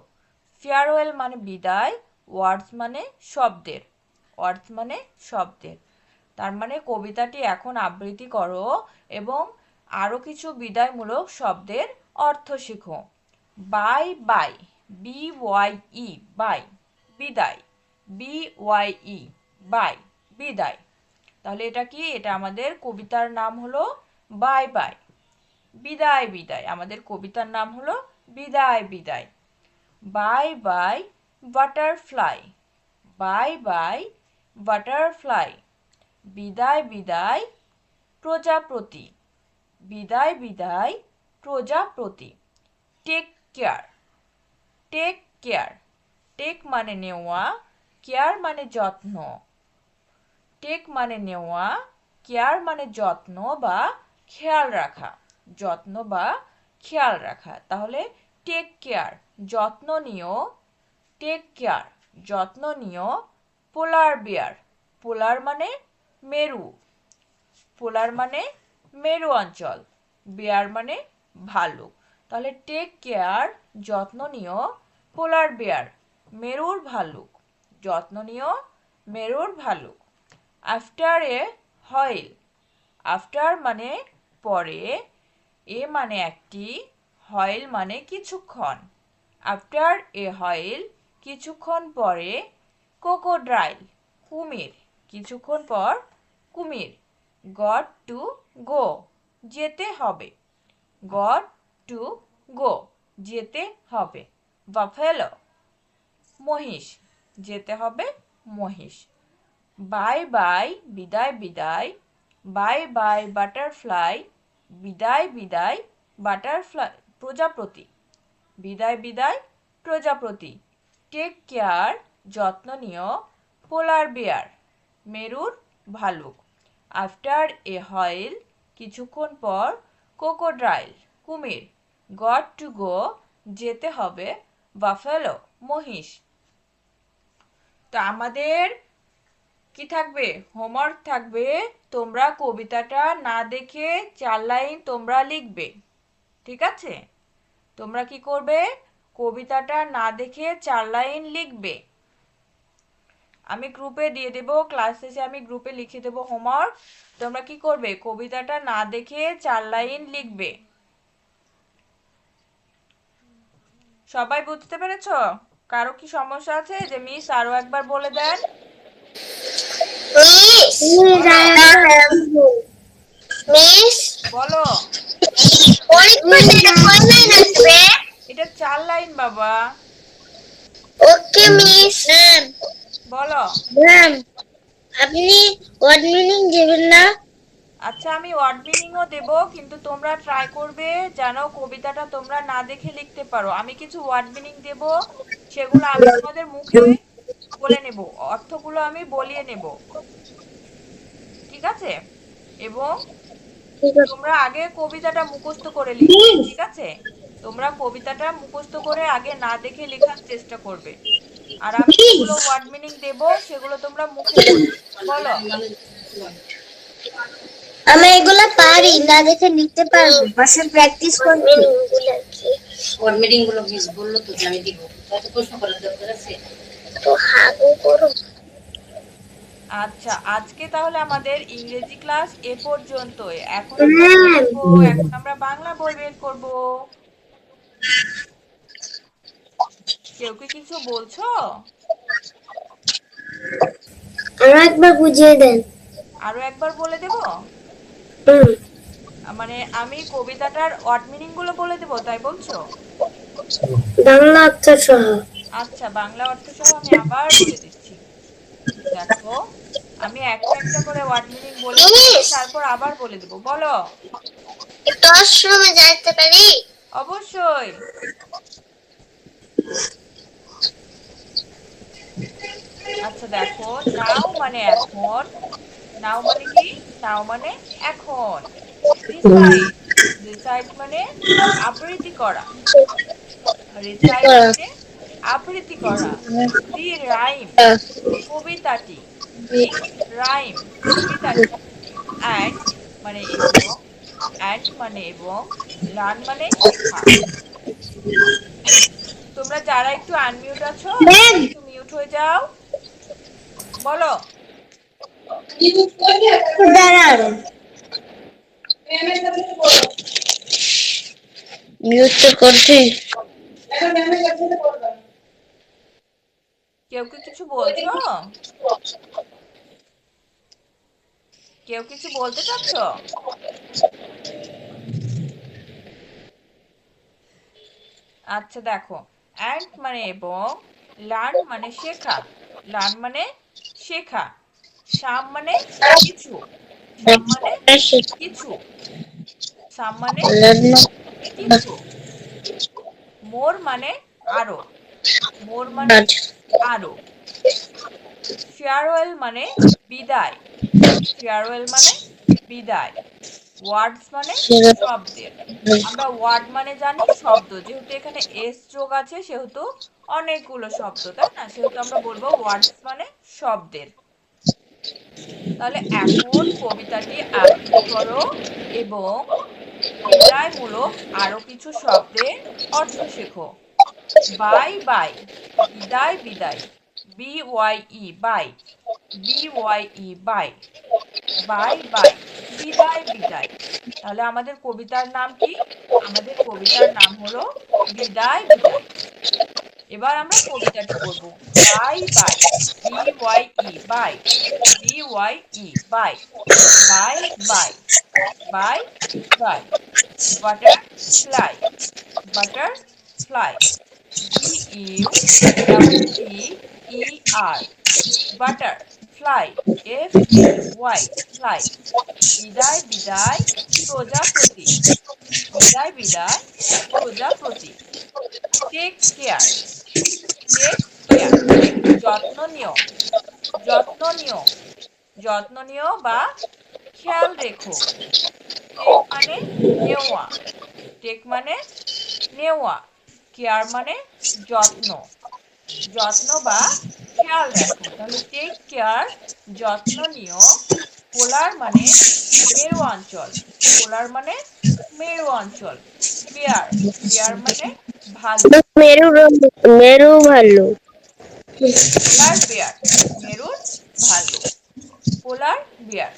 ফেয়ারওয়েল মানে বিদায়, ওয়ার্ডস মানে শব্দের। ওয়ার্ডস মানে শব্দের। তার মানে কবিতাটি এখন আবৃত্তি করো এবং আরো কিছু বিদায়মূলক শব্দের অর্থ শেখো। Bye bye, B Y E, bye, বিদায়। বি ওয়াই ই, বাই, বিদায়। তাহলে এটা কি? এটা আমাদের কবিতার নাম হলো বাই বাই, বিদায় বিদায়। আমাদের কবিতার নাম হলো বিদায় বিদায়। Bye bye butterfly. Bye bye butterfly. বিদায় বিদায় প্রজাপতি। বিদায় বিদায় প্রজাপতি। Take care. Take care. Take মানে নেওয়া, কেয়ার মানে যত্ন। টেক মানে নেওয়া, কেয়ার মানে যত্ন বা খেয়াল রাখা। যত্ন বা খেয়াল রাখা। তাহলে টেক কেয়ার, যত্ন নিও। টেক কেয়ার, যত্ন নিও। পোলার বিয়ার। পোলার মানে মেরু। পোলার মানে মেরু অঞ্চল। বেয়ার মানে ভালুক। তাহলে টেক কেয়ার, যত্ন নিও। পোলার বেয়ার, মেরুর ভালুক। যত্ন নিও মেরুর ভালুক। After a while. আফটার মানে পরে, এ মানে একটি, হয়েল মানে কিছুক্ষণ। আফটার এ হয়েল কিছুক্ষণ পরে, ক্রোকোডাইল কুমির। কিছুক্ষণ পর কুমির। গট টু গো যেতে হবে। গট টু গো যেতে হবে। বাফেলো মহিষ, যেতে হবে মহিষ। বাই বাই বিদায় বিদায় বাই বাই বাটারফ্লাই, বিদায় বিদায় বাটারফ্লাই প্রজাপতি, বিদায় বিদায় প্রজাপতি। টেক কেয়ার, যত্ন নিও, পোলার বেয়ার, মেরুর ভালুক। আফটার এ হয়েল, কিছুক্ষণ পর, কোকোড্রাইল, কুমির। গট টু গো, যেতে হবে, বাফেলো, মহিষ। তো আমাদের কি থাকবে? হোমওয়ার্ক থাকবে, তোমরা কবিতাটা না দেখে 4 লাইন তোমরা লিখবে। ঠিক আছে? তোমরা কি করবে? কবিতাটা না দেখে 4 লাইন লিখবে। আমি গ্রুপে দিয়ে দেব, ক্লাস শেষে আমি গ্রুপে লিখে দেব হোমওয়ার্ক। তোমরা কি করবে? কবিতাটা না দেখে 4 লাইন লিখবে। সবাই বুঝতে পেরেছো? কারো কি সমস্যা আছে? যে মিস আরো একবার বলে দেন।
মিস
বলো। এটা 4 লাইন বাবা।
ওকে মিস।
বলো।
ম্যাম, আপনি ওয়ার্ড মিনিং দেবেন না?
আচ্ছা, আমি ওয়ার্ড মিনিংও দেব, কিন্তু তোমরা ট্রাই করবে যেন কবিতাটা তোমরা না দেখে লিখতে পারো। আমি কিছু ওয়ার্ড মিনিং দেব, সেগুলো আমি তোমাদের মুখে বলে নেব, অর্থগুলো আমি বলিয়ে নেব। ঠিক আছে? এবং তোমরা আগে কবিতাটা মুখস্থ করে লিখবে। ঠিক আছে? তোমরা কবিতাটা মুখস্থ করে আগে না দেখে লেখার চেষ্টা করবে। আর আমি যেগুলো ওয়ার্ড মিনিং দেব সেগুলো তোমরা মুখে বলবে। বলো।
আমি এগুলো পারি, না দেখে লিখতে পারবো, পাশে প্র্যাকটিস করছি।
ওর মিটিং গুলো মিস বললো তো যে আমি দিব, কত প্রশ্ন করার দরকার আছে?
তো হাগু করো।
আচ্ছা, আজকে তাহলে আমাদের ইংরেজি ক্লাস এ পর্যন্তই। এখন আমরা কি করব? এখন আমরা বাংলা বই বের করব। কেউ কি কিছু বলছো?
আরো একবার বুঝিয়ে দেন।
আরো একবার বলে দেব? মানে আমি কবিতাটার ওয়ার্ড মিনিং গুলো বলে দেব, তাই বলছো?
বাংলা অর্থ সহ।
আচ্ছা, বাংলা অর্থ সহ আমি আবার বলে দিচ্ছি। দেখো, আমি একটা একটা করে ওয়ার্ড মিনিং বলে দিচ্ছি, তারপর আবার বলে দেব। বলো।
একটু ওয়াশরুমে যাইতে পারি?
অবশ্যই। আচ্ছা দেখো, নাও মানে এখন। নাও মানে কি? নাও মানে এখন। রিসাইট, রিসাইট মানে আবৃত্তি করা। রিসাইট মানে আবৃত্তি করা। দি রাইম, কবিতাটি। দি রাইম, কবিতাটি। অ্যান্ড মানে এবং, অ্যান্ড মানে এবং, লার্ন মানে শেখা। তোমরা যারা একটু আনমিউট আছো, তোমরা একটু মিউট হয়ে যাও। বলো।
দাঁড়ান, মিউট তো করছি।
কেউ কি কিছু বলছো? কেউ কিছু বলতে চাচ্ছ? আচ্ছা দেখো, অ্যান্ড মানে এবং, লার্ন মানে শেখা। লার্ন মানে শেখা। সাম মানে কিছু। সাম মানে কিছু। সাম মানে কিছু। মোর মানে আরো। মোর মানে আরো। ফেয়ারওয়েল মানে বিদায়। ফেয়ারওয়েল মানে বিদায়। ওয়ার্ডস মানে শব্দের। আমরা ওয়ার্ড মানে জানি শব্দ, যেহেতু এখানে এস যোগ আছে সেহেতু অনেকগুলো শব্দ, তাই না? সেহেতু আমরা বলবো ওয়ার্ডস মানে শব্দের। তাহলে এখন কবিতাটি আবৃত্তি করো এবং বিদায়মূলক আরো কিছু শব্দের অর্থ শেখো। বাই বাই, বিদায় বিদায়। BYE bye, BYE bye. Bye bye, বিদায় বিদায়। তাহলে আমাদের কবিতার নাম কি? আমাদের কবিতার নাম হলো বিদায় বিদায়। এবার আমরা কবিতাটি পড়ব। Bye bye, BYE bye, BYE bye. Bye bye, bye bye. Butterfly, butterfly. BUTTER, butter fly, FLY, fly. বিদায় বিদায় প্রজাপতি, বিদায় বিদায় প্রজাপতি। টেক কেয়ার, টেক কেয়ার, যত্ন নিও, যত্ন নিও, যত্ন নিও বা খেয়াল রেখো। টেক মানে নেওয়া, টেক মানে নেওয়া, কেয়ার মানে যত্ন, যত্ন বা খেয়াল রাখো। তাহলে টেক কেয়ার, যত্ন নিও। পোলার মানে মেরু অঞ্চল, পোলার মানে মেরু অঞ্চল। বিয়ার, বিয়ার মানে ভালু,
মেরু মেরু ভাল্লুক।
পোলার বিয়ার, মেরুর ভাল্লুক, পোলার বিয়ার,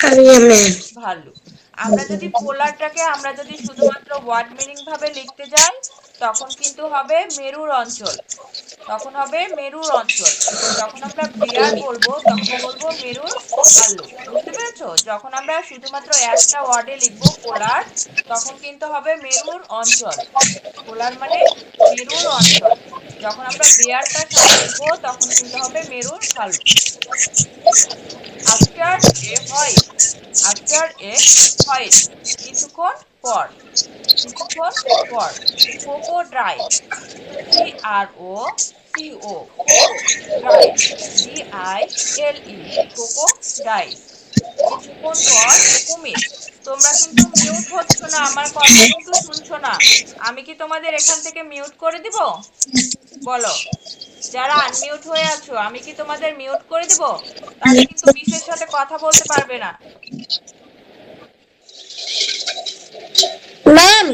ভাল্লুক। আমরা যদি পোলারটাকে আমরা যদি শুধুমাত্র ওয়ার্ড মিনিং ভাবে লিখতে যাই তখন কিন্তু হবে মেরুর অঞ্চল, তখন হবে মেরুর অঞ্চল। যখন আমরা বিয়ার বলবো তখন বলবো মেরুর ভাল্লুক। বুঝতে পেরেছো? যখন আমরা শুধুমাত্র একটা ওয়ার্ডে লিখবো পোলার তখন কিন্তু হবে মেরুর অঞ্চল, পোলার মানে মেরুর অঞ্চল। যখন আমরা বিয়ারটার সাথে দিব তখন কিন্তু হবে মেরুর ভাল্লুক। After a while, after a while, কিছুক্ষণ পর, কিছুক্ষণ পর। ক্রোকোডাইল, CROCO, কোকো, ডাইল, DILE, ক্রোকোডাইল। কিছুক্ষণ পর কুমির। তোমরা কিন্তু মিউট হচ্ছ না, আমার কথা কিন্তু শুনছো না। আমি কি তোমাদের এখান থেকে মিউট করে দিব? বলো, যারা আনমিউট হয়ে আছো আমি কি তোমাদের মিউট করে দিব? তাহলে কিন্তু মিসের সাথে কথা বলতে পারবে না।
ম্যাম,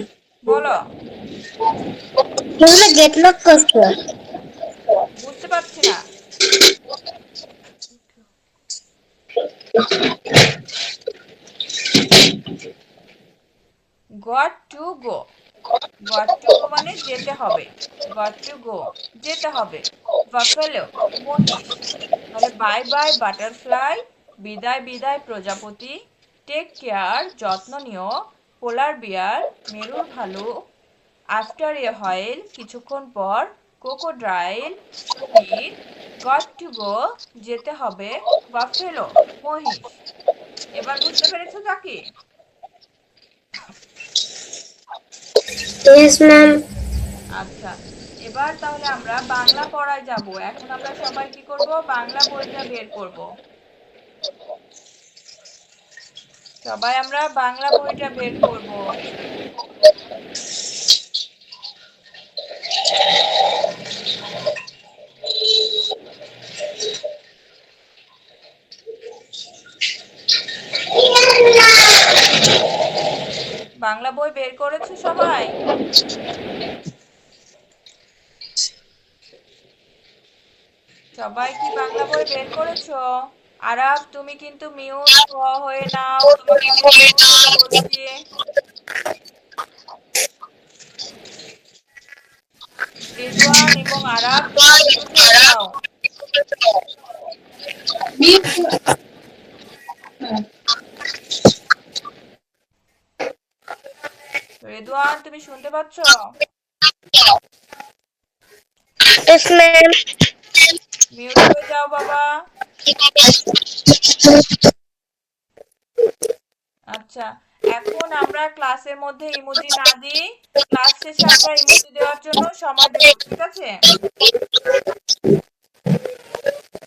বলো।
এগুলো গেট লক করছো।
বুঝতে পারছি না। Goat to go, got to গো মানে যেতে হবে, গট টু গো যেতে হবে। বাফেলো মহিষ। তাহলে বাই বাই বাটারফ্লাই, বিদায় বিদায় প্রজাপতি। টেক কেয়ার যত্ন নিও, পোলার বিয়ার মেরুর ভালুক। আফটার এ হোয়াইল কিছুক্ষণ পর, ক্রোকোডাইল কুমির। গট টু গো যেতে হবে, বাফেলো মহিষ। এবার বুঝতে পেরেছো চাকি?
Yes ma'am.
আচ্ছা, এবার তাহলে আমরা বাংলা পড়ায় যাব। এখন আমরা সবাই কি করব? বাংলা বইটা বের করব। সবাই আমরা বাংলা বইটা বের করব। বাংলা বই বের করেছো সবাই? সবাই কি বাংলা বই বের করেছো? আরাফ, তুমি কিন্তু মিউট হয়ে নাও, তোমাকে কিন্তু মিউট হতে বলছি। রিদওয়ান এবং আরাফ, তোমরা মিউট হয়ে যাও। রিদওয়ান, তুমি শুনতে পাচ্ছ?
Yes ma'am.
মিউট হয়ে যাও বাবা। আচ্ছা, এখন আমরা ক্লাসের মধ্যে ইমোজি না দিই, ক্লাস শেষে আমরা ইমোজি দেওয়ার জন্য সময় দেব, ঠিক আছে?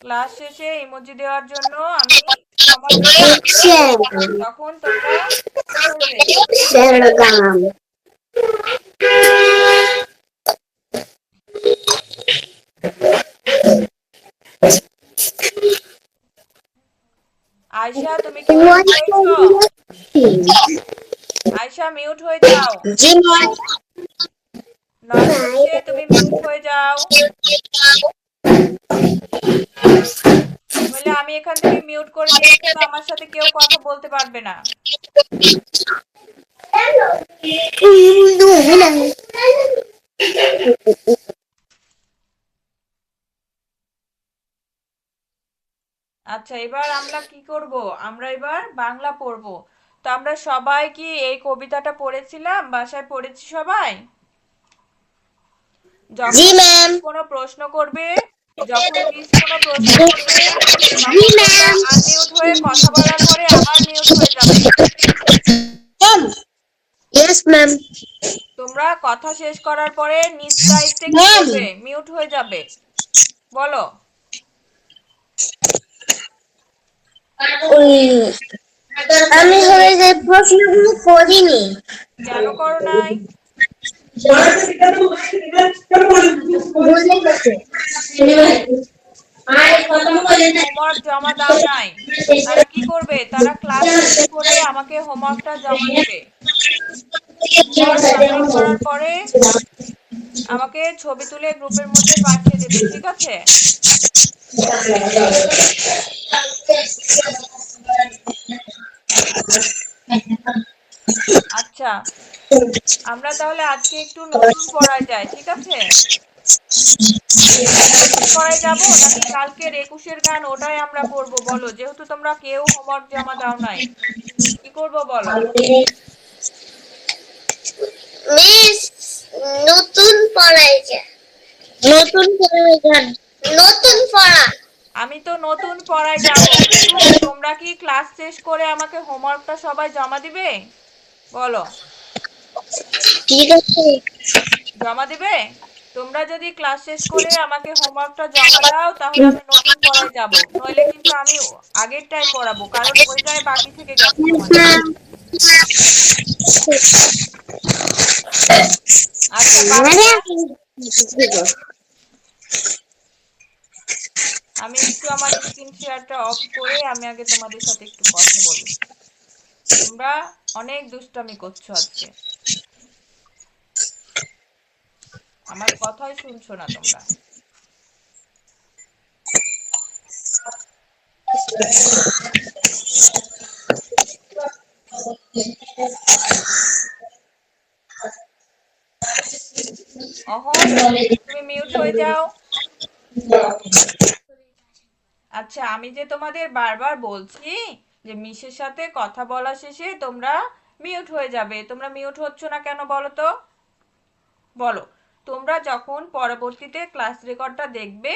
ক্লাস শেষে ইমোজি দেওয়ার জন্য আমি সময় দেব, তখন তোমরা করবে। আয়শা, তুমি কি মিউট হয়েছো? আয়শা, মিউট হয়ে যাও।
জি ম্যাম।
নরমিশে, তুমি মিউট হয়ে যাও। নইলে আমি এখান থেকে মিউট করে দিলে কিন্তু আমার সাথে কেউ কথা বলতে পারবে না। আচ্ছা, এবার আমরা কি করব? আমরা এবার বাংলা পড়ব। তো আমরা সবাই কি এই কবিতাটা পড়েছিলাম? বাসায় পড়েছি সবাই?
জি
যখন
ম্যাম।
কোনো প্রশ্ন করবে যখন মিস কোনো প্রশ্ন করবে
জি
তখন তোমরা
ম্যাম।
আনমিউট হয়ে কথা বলার পরে আবার মিউট হয়ে যাবে।
Yes ma'am.
তোমরা কথা শেষ করার পরে নিজ দায়িত্বে কি
ম্যাম,
করবে? মিউট হয়ে যাবে। বলো।
ওই আমি হয়ে যে প্রশ্নগুলো করিনি।
কেন করো নাই?
ভুলে গেছে।
যারা আমাকে হোমওয়ার্ক জমা দাও নাই তারা কি করবে? তারা ক্লাস শেষ করে আমাকে হোমওয়ার্কটা জমা দিবে। হোমওয়ার্ক সাবমিট করার পরে আমাকে ছবি তুলে গ্রুপের মধ্যে পাঠিয়ে দেবে, ঠিক আছে? আচ্ছা, আমরা তাহলে আজকে একটু নতুন পড়ায় যাই, ঠিক আছে? নতুন পড়ায় যাব নাকি কালকের 21-এর গান ওটাই আমরা পড়বো? বলো, যেহেতু তোমরা কেউ হোমওয়ার্ক জমা দাও নাই, কি করব বলো?
মিস, নতুন পড়াই যায়। নতুন পড়াই যান। নতুন পড়া।
আমি তো নতুন পড়ায় যাব, কিন্তু তোমরা কি ক্লাস শেষ করে আমাকে হোমওয়ার্কটা সবাই জমা দিবে? বলো,
ঠিক আছে।
জমা দিবে? তোমরা যদি ক্লাস শেষ করে আমাকে হোমওয়ার্কটা জমা দাও তাহলে আমি নতুন পড়ায় যাব, নইলে কিন্তু আমি আগেরটাই পড়াবো, কারণ ওইটাই বাকি থেকে গেছে তোমাদের। আচ্ছা বাকিরা, আমি একটু আমার স্ক্রিন শেয়ারটা অফ করে আমি আগে তোমাদের সাথে একটু কথা বলি। তোমরা অনেক দুষ্টামি করছো আজকে, আমার কথাই শুনছো না তোমরা। অহন, তুমি মিউট হয়ে যাও। আচ্ছা, আমি যে তোমাদের বারবার বলছি যে মিসের সাথে কথা বলা শেষে তোমরা মিউট হয়ে যাবে, তোমরা মিউট হচ্ছ না কেন বলো তো? বলো। তোমরা যখন পরবর্তীতে ক্লাস রেকর্ডটা দেখবে,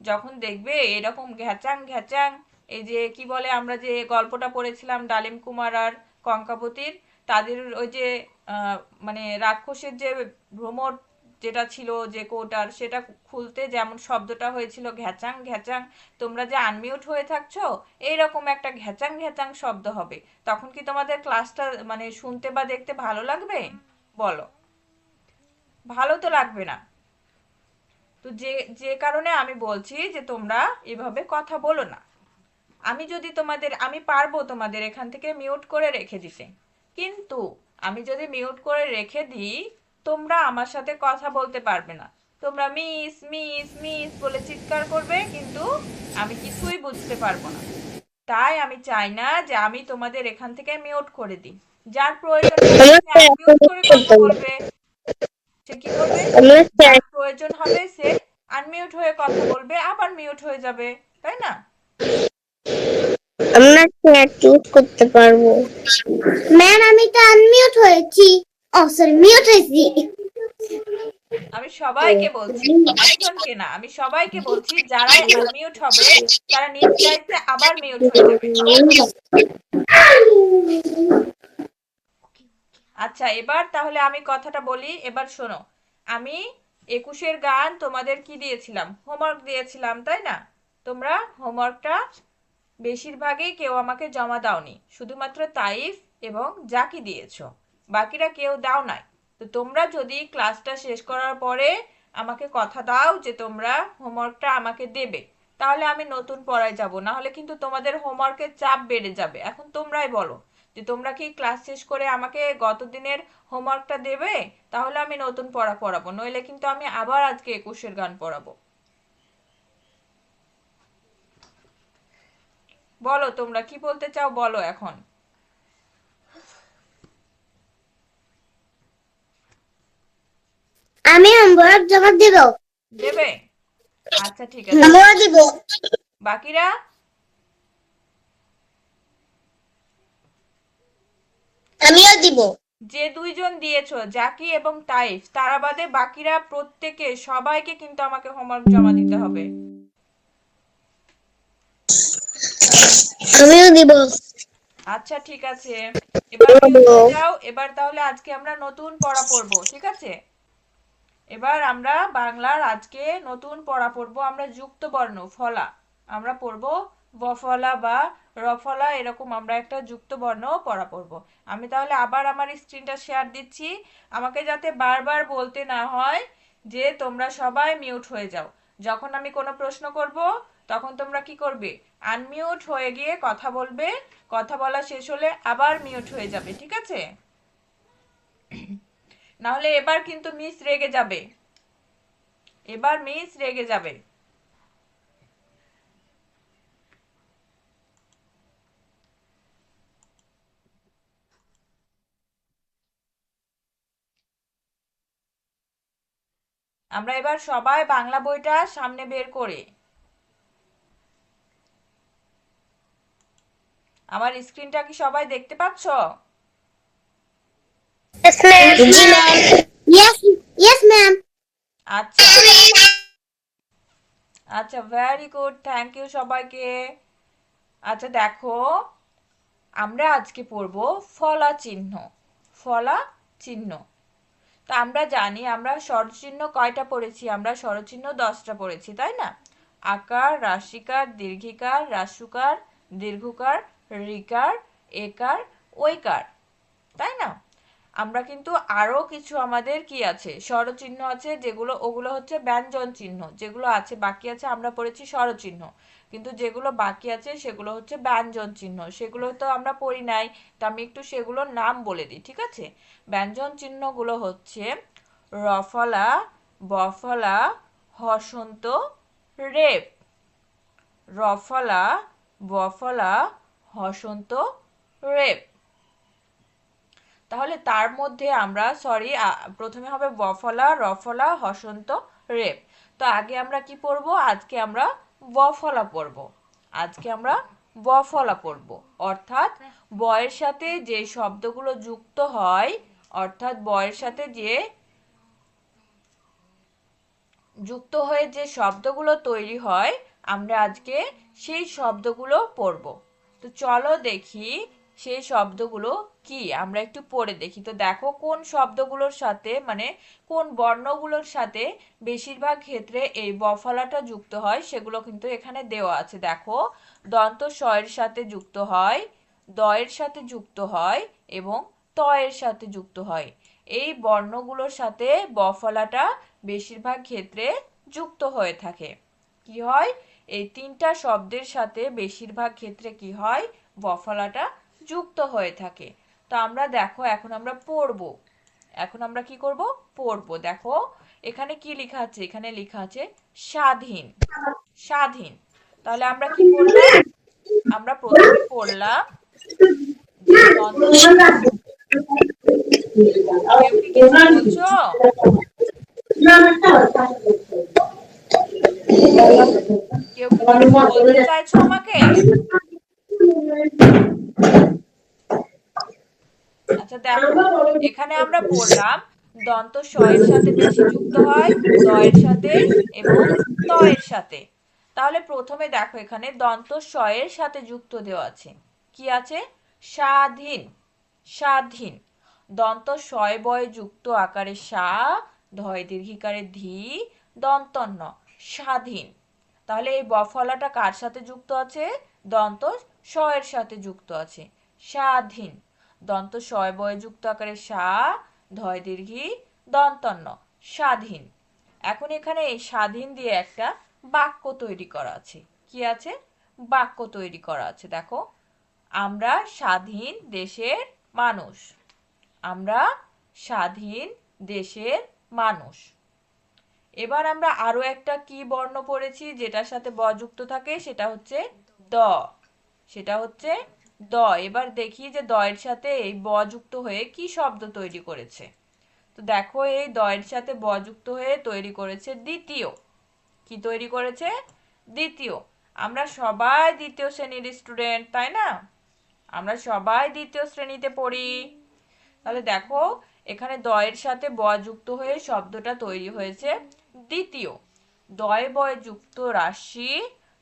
যখন দেখবে এরকম ঘ্যাচাং ঘ্যাচাং, এই যে কি বলে, আমরা যে গল্পটা পড়েছিলাম ডালিম কুমার আর কঙ্কাবতীর, তাদের ওই যে মানে রাক্ষসের যে ভ্রমর যেটা ছিল, যে কোটার, সেটা খুলতে যেমন শব্দটা হয়েছিল ঘ্যাচাং ঘ্যাচাং, তোমরা যে আনমিউট হয়ে থাকছো এইরকম একটা ঘ্যাচাং ঘ্যাচাং শব্দ হবে। তখন কি তোমাদের ক্লাসটা মানে শুনতে বা দেখতে ভালো লাগবে? বলো, ভালো তো লাগবে না। তো যে যে কারণে আমি বলছি যে তোমরা এভাবে কথা বলো না। আমি পারবো তোমাদের এখান থেকে মিউট করে রেখে দিতে, কিন্তু আমি যদি মিউট করে রেখে দিই তোমরা আমার সাথে কথা বলতে পারবে না। তোমরা মিস মিস মিস বলে চিৎকার করবে, কিন্তু আমি কিছুই বুঝতে পারবো না। তাই আমি চাই না যে আমি তোমাদের এখান থেকে মিউট করে দিই। যার প্রয়োজন হবে সে আনমিউট করে কথা বলবে। সে কি করবে? যার প্রয়োজন হবে সে আনমিউট হয়ে কথা বলবে, আবার মিউট হয়ে যাবে, তাই না?
আমরা চ্যাট ইউজ করতে পারবো। ম্যাম, আমি তো আনমিউট হয়েছি। ও সরি, মিউট হয়েছি।
আমি সবাইকে বলছি, একজনকে না, আমি সবাইকে বলছি যারাই আনমিউট হবে তারা নিজ দায়িত্বে আবার মিউট হয়ে যাবে। আচ্ছা, এবার তাহলে আমি কথাটা বলি, এবার শোনো। আমি 21-এর গান তোমাদের কি দিয়েছিলাম? হোমওয়ার্ক দিয়েছিলাম, তাই না? তোমরা হোমওয়ার্কটা বেশিরভাগই কেউ আমাকে জমা দাওনি, শুধুমাত্র তাইফ এবং জাকি দিয়েছো, বাকিরা কেউ দাও নাই। তো তোমরা যদি ক্লাসটা শেষ করার পরে আমাকে কথা দাও যে তোমরা হোমওয়ার্কটা আমাকে দেবে, তাহলে আমি নতুন পড়ায় যাব, না হলে কিন্তু তোমাদের হোমওয়ার্কের চাপ বেড়ে যাবে। এখন তোমরাই বলো যে তোমরা কি ক্লাস শেষ করে আমাকে গত দিনের হোমওয়ার্কটা দেবে? তাহলে আমি নতুন পড়া পড়াবো, নইলে কিন্তু আমি আবার আজকে 21-এর গান পড়াবো। বলো, তোমরা কি বলতে চাও বলো এখন।
আমি হোমওয়ার্ক জমা দিব।
দেবে? আচ্ছা ঠিক আছে।
আমিও দিব।
বাকিরা?
আমিও দিব।
যে দুইজন দিয়েছো জাকি এবং তাইফ, তারা বাদে বাকিরা প্রত্যেকে সবাইকে কিন্তু আমাকে হোমওয়ার্ক জমা দিতে হবে।
আমিও দিব।
আচ্ছা ঠিক আছে, এবার মিউট হয়ে যাও। এবার তাহলে আজকে আমরা নতুন পড়া পড়বো, ঠিক আছে? এবার আমরা বাংলার আজকে নতুন পড়া পড়বো, আমরা যুক্ত বর্ণ ফলা আমরা পড়বো, বফলা বা রফলা, এরকম আমরা একটা যুক্ত বর্ণ পড়া পড়বো। আমি তাহলে আবার আমার স্ক্রিনটা শেয়ার দিচ্ছি, আমাকে যাতে বারবার বলতে না হয় যে তোমরা সবাই মিউট হয়ে যাও। যখন আমি কোনো প্রশ্ন করব তখন তোমরা কি করবে, আনমিউট হয়ে গিয়ে কথা বলবে, কথা বলা শেষ হলে আবার মিউট হয়ে যাবে, ঠিক আছে? নাহলে এবার কিন্তু মিস রেগে যাবে, এবার মিস রেগে যাবে। আমরা এবার সবাই বাংলা বইটা সামনে বের করে, আমার স্ক্রিনটা কি সবাই দেখতে পাচ্ছ?
Yes, ma'am. Yes, yes, ma'am.
আচ্ছা আচ্ছা, ভেরি গুড, থ্যাংক ইউ সবাইকে। আচ্ছা দেখো, আমরা আজকে পড়বো ফলা চিহ্ন, ফলা চিহ্ন। তা আমরা জানি আমরা স্বরচিহ্ন কয়টা পড়েছি, আমরা স্বরচিহ্ন 10টা পড়েছি, তাই না? আকার, রাশিকার, দীর্ঘিকার, হ্রাস্যকার, দীর্ঘকার, ঋকার, একার, ঐকার, তাই না? আমরা কিন্তু আরো কিছু আমাদের কি আছে, স্বরচিহ্ন আছে, যেগুলো ওগুলো হচ্ছে ব্যঞ্জন চিহ্ন, যেগুলো আছে বাকি আছে আমরা পড়েছি স্বরচিহ্ন, কিন্তু যেগুলো বাকি আছে সেগুলো হচ্ছে ব্যঞ্জন চিহ্ন, সেগুলো তো আমরা পড়ি নাই। তো আমি একটু সেগুলোর নাম বলে দিই, ঠিক আছে? ব্যঞ্জন চিহ্নগুলো হচ্ছে রফলা, বফলা, হসন্ত, রেপ। রফলা, বফলা, হসন্ত, রেপ। তাহলে তার মধ্যে আমরা প্রথমে হবে বফলা, রফলা, হসন্ত, রেপ। তো আগে আমরা কি পড়বো, আজকে আমরা বফলা পড়বো, আজকে আমরা বফলা পড়বো। অর্থাৎ বয়ের সাথে যে শব্দগুলো যুক্ত হয়, অর্থাৎ বয়ের সাথে যে যুক্ত হয়ে যে শব্দগুলো তৈরি হয়, আমরা আজকে সেই শব্দগুলো পড়ব। তো চলো দেখি সেই শব্দগুলো কি, আমরা একটু পড়ে দেখি। তো দেখো কোন শব্দগুলোর সাথে, মানে কোন বর্ণগুলোর সাথে বেশিরভাগ ক্ষেত্রে এই বফলাটা যুক্ত হয়, সেগুলো কিন্তু এখানে দেওয়া আছে। দেখো, দন্ত স এর সাথে যুক্ত হয়, দ এর সাথে যুক্ত হয় এবং ত এর সাথে যুক্ত হয়। এই বর্ণগুলোর সাথে বফলাটা বেশিরভাগ ক্ষেত্রে যুক্ত হয়ে থাকে। কি হয়, এই তিনটা শব্দের সাথে বেশিরভাগ ক্ষেত্রে কি হয়, বফলাটা যুক্ত হয়ে থাকে। তো আমরা দেখো এখন আমরা পড়বো, এখন আমরা কি করব, পড়বো। দেখো এখানে কি লেখা আছে, এখানে লেখা আছে স্বাধীন, স্বাধীন। তাহলে আমরা কি পড়লাম, আমরা প্রথমে পড়লাম যে দন্ত, কেউ কি কিছু বলছো? কেউ কি কিছু বলতে চাইছো আমাকে? আচ্ছা দেখো, এখানে আমরা পড়লাম দন্ত স এর সাথে বেশি যুক্ত হয়, দ এর সাথে এবং ত এর সাথে। তাহলে প্রথমে দেখো এখানে দন্ত স এর সাথে যুক্ত দেওয়া আছে, কি আছে, স্বাধীন, স্বাধীন। দন্ত শয় বয় যুক্ত আকারে সা, ধয় দীর্ঘিকারে ধি, দন্তন্য, স্বাধীন। তাহলে এই বফলাটা কার সাথে যুক্ত আছে, দন্ত স এর সাথে যুক্ত আছে, স্বাধীন। দন্ত শয় বয় যুক্ত আকারে সা, ধয় দীর্ঘি, দন্তন্য, স্বাধীন। এখন এখানে এই স্বাধীন দিয়ে একটা বাক্য তৈরি করা আছে, কি আছে, বাক্য তৈরি করা আছে। দেখো, আমরা স্বাধীন দেশের মানুষ, আমরা স্বাধীন দেশের মানুষ। এবার আমরা আরো একটা কি বর্ণ পড়েছি যেটার সাথে ব যুক্ত থাকে, সেটা হচ্ছে দ, সেটা হচ্ছে দ। এবার দেখি যে দ এর সাথে এই ব যুক্ত হয়ে কি শব্দ তৈরি করেছে। তো দেখো এই দ এর সাথে ব যুক্ত হয়ে তৈরি করেছে দ্বিতীয়, কি তৈরি করেছে, দ্বিতীয়। আমরা সবাই দ্বিতীয় শ্রেণীর স্টুডেন্ট, তাই না? আমরা সবাই দ্বিতীয় শ্রেণীতে পড়ি। তাহলে দেখো এখানে দ এর সাথে ব যুক্ত হয়ে শব্দটা তৈরি হয়েছে দ্বিতীয়। দয় বয় যুক্ত রাশি,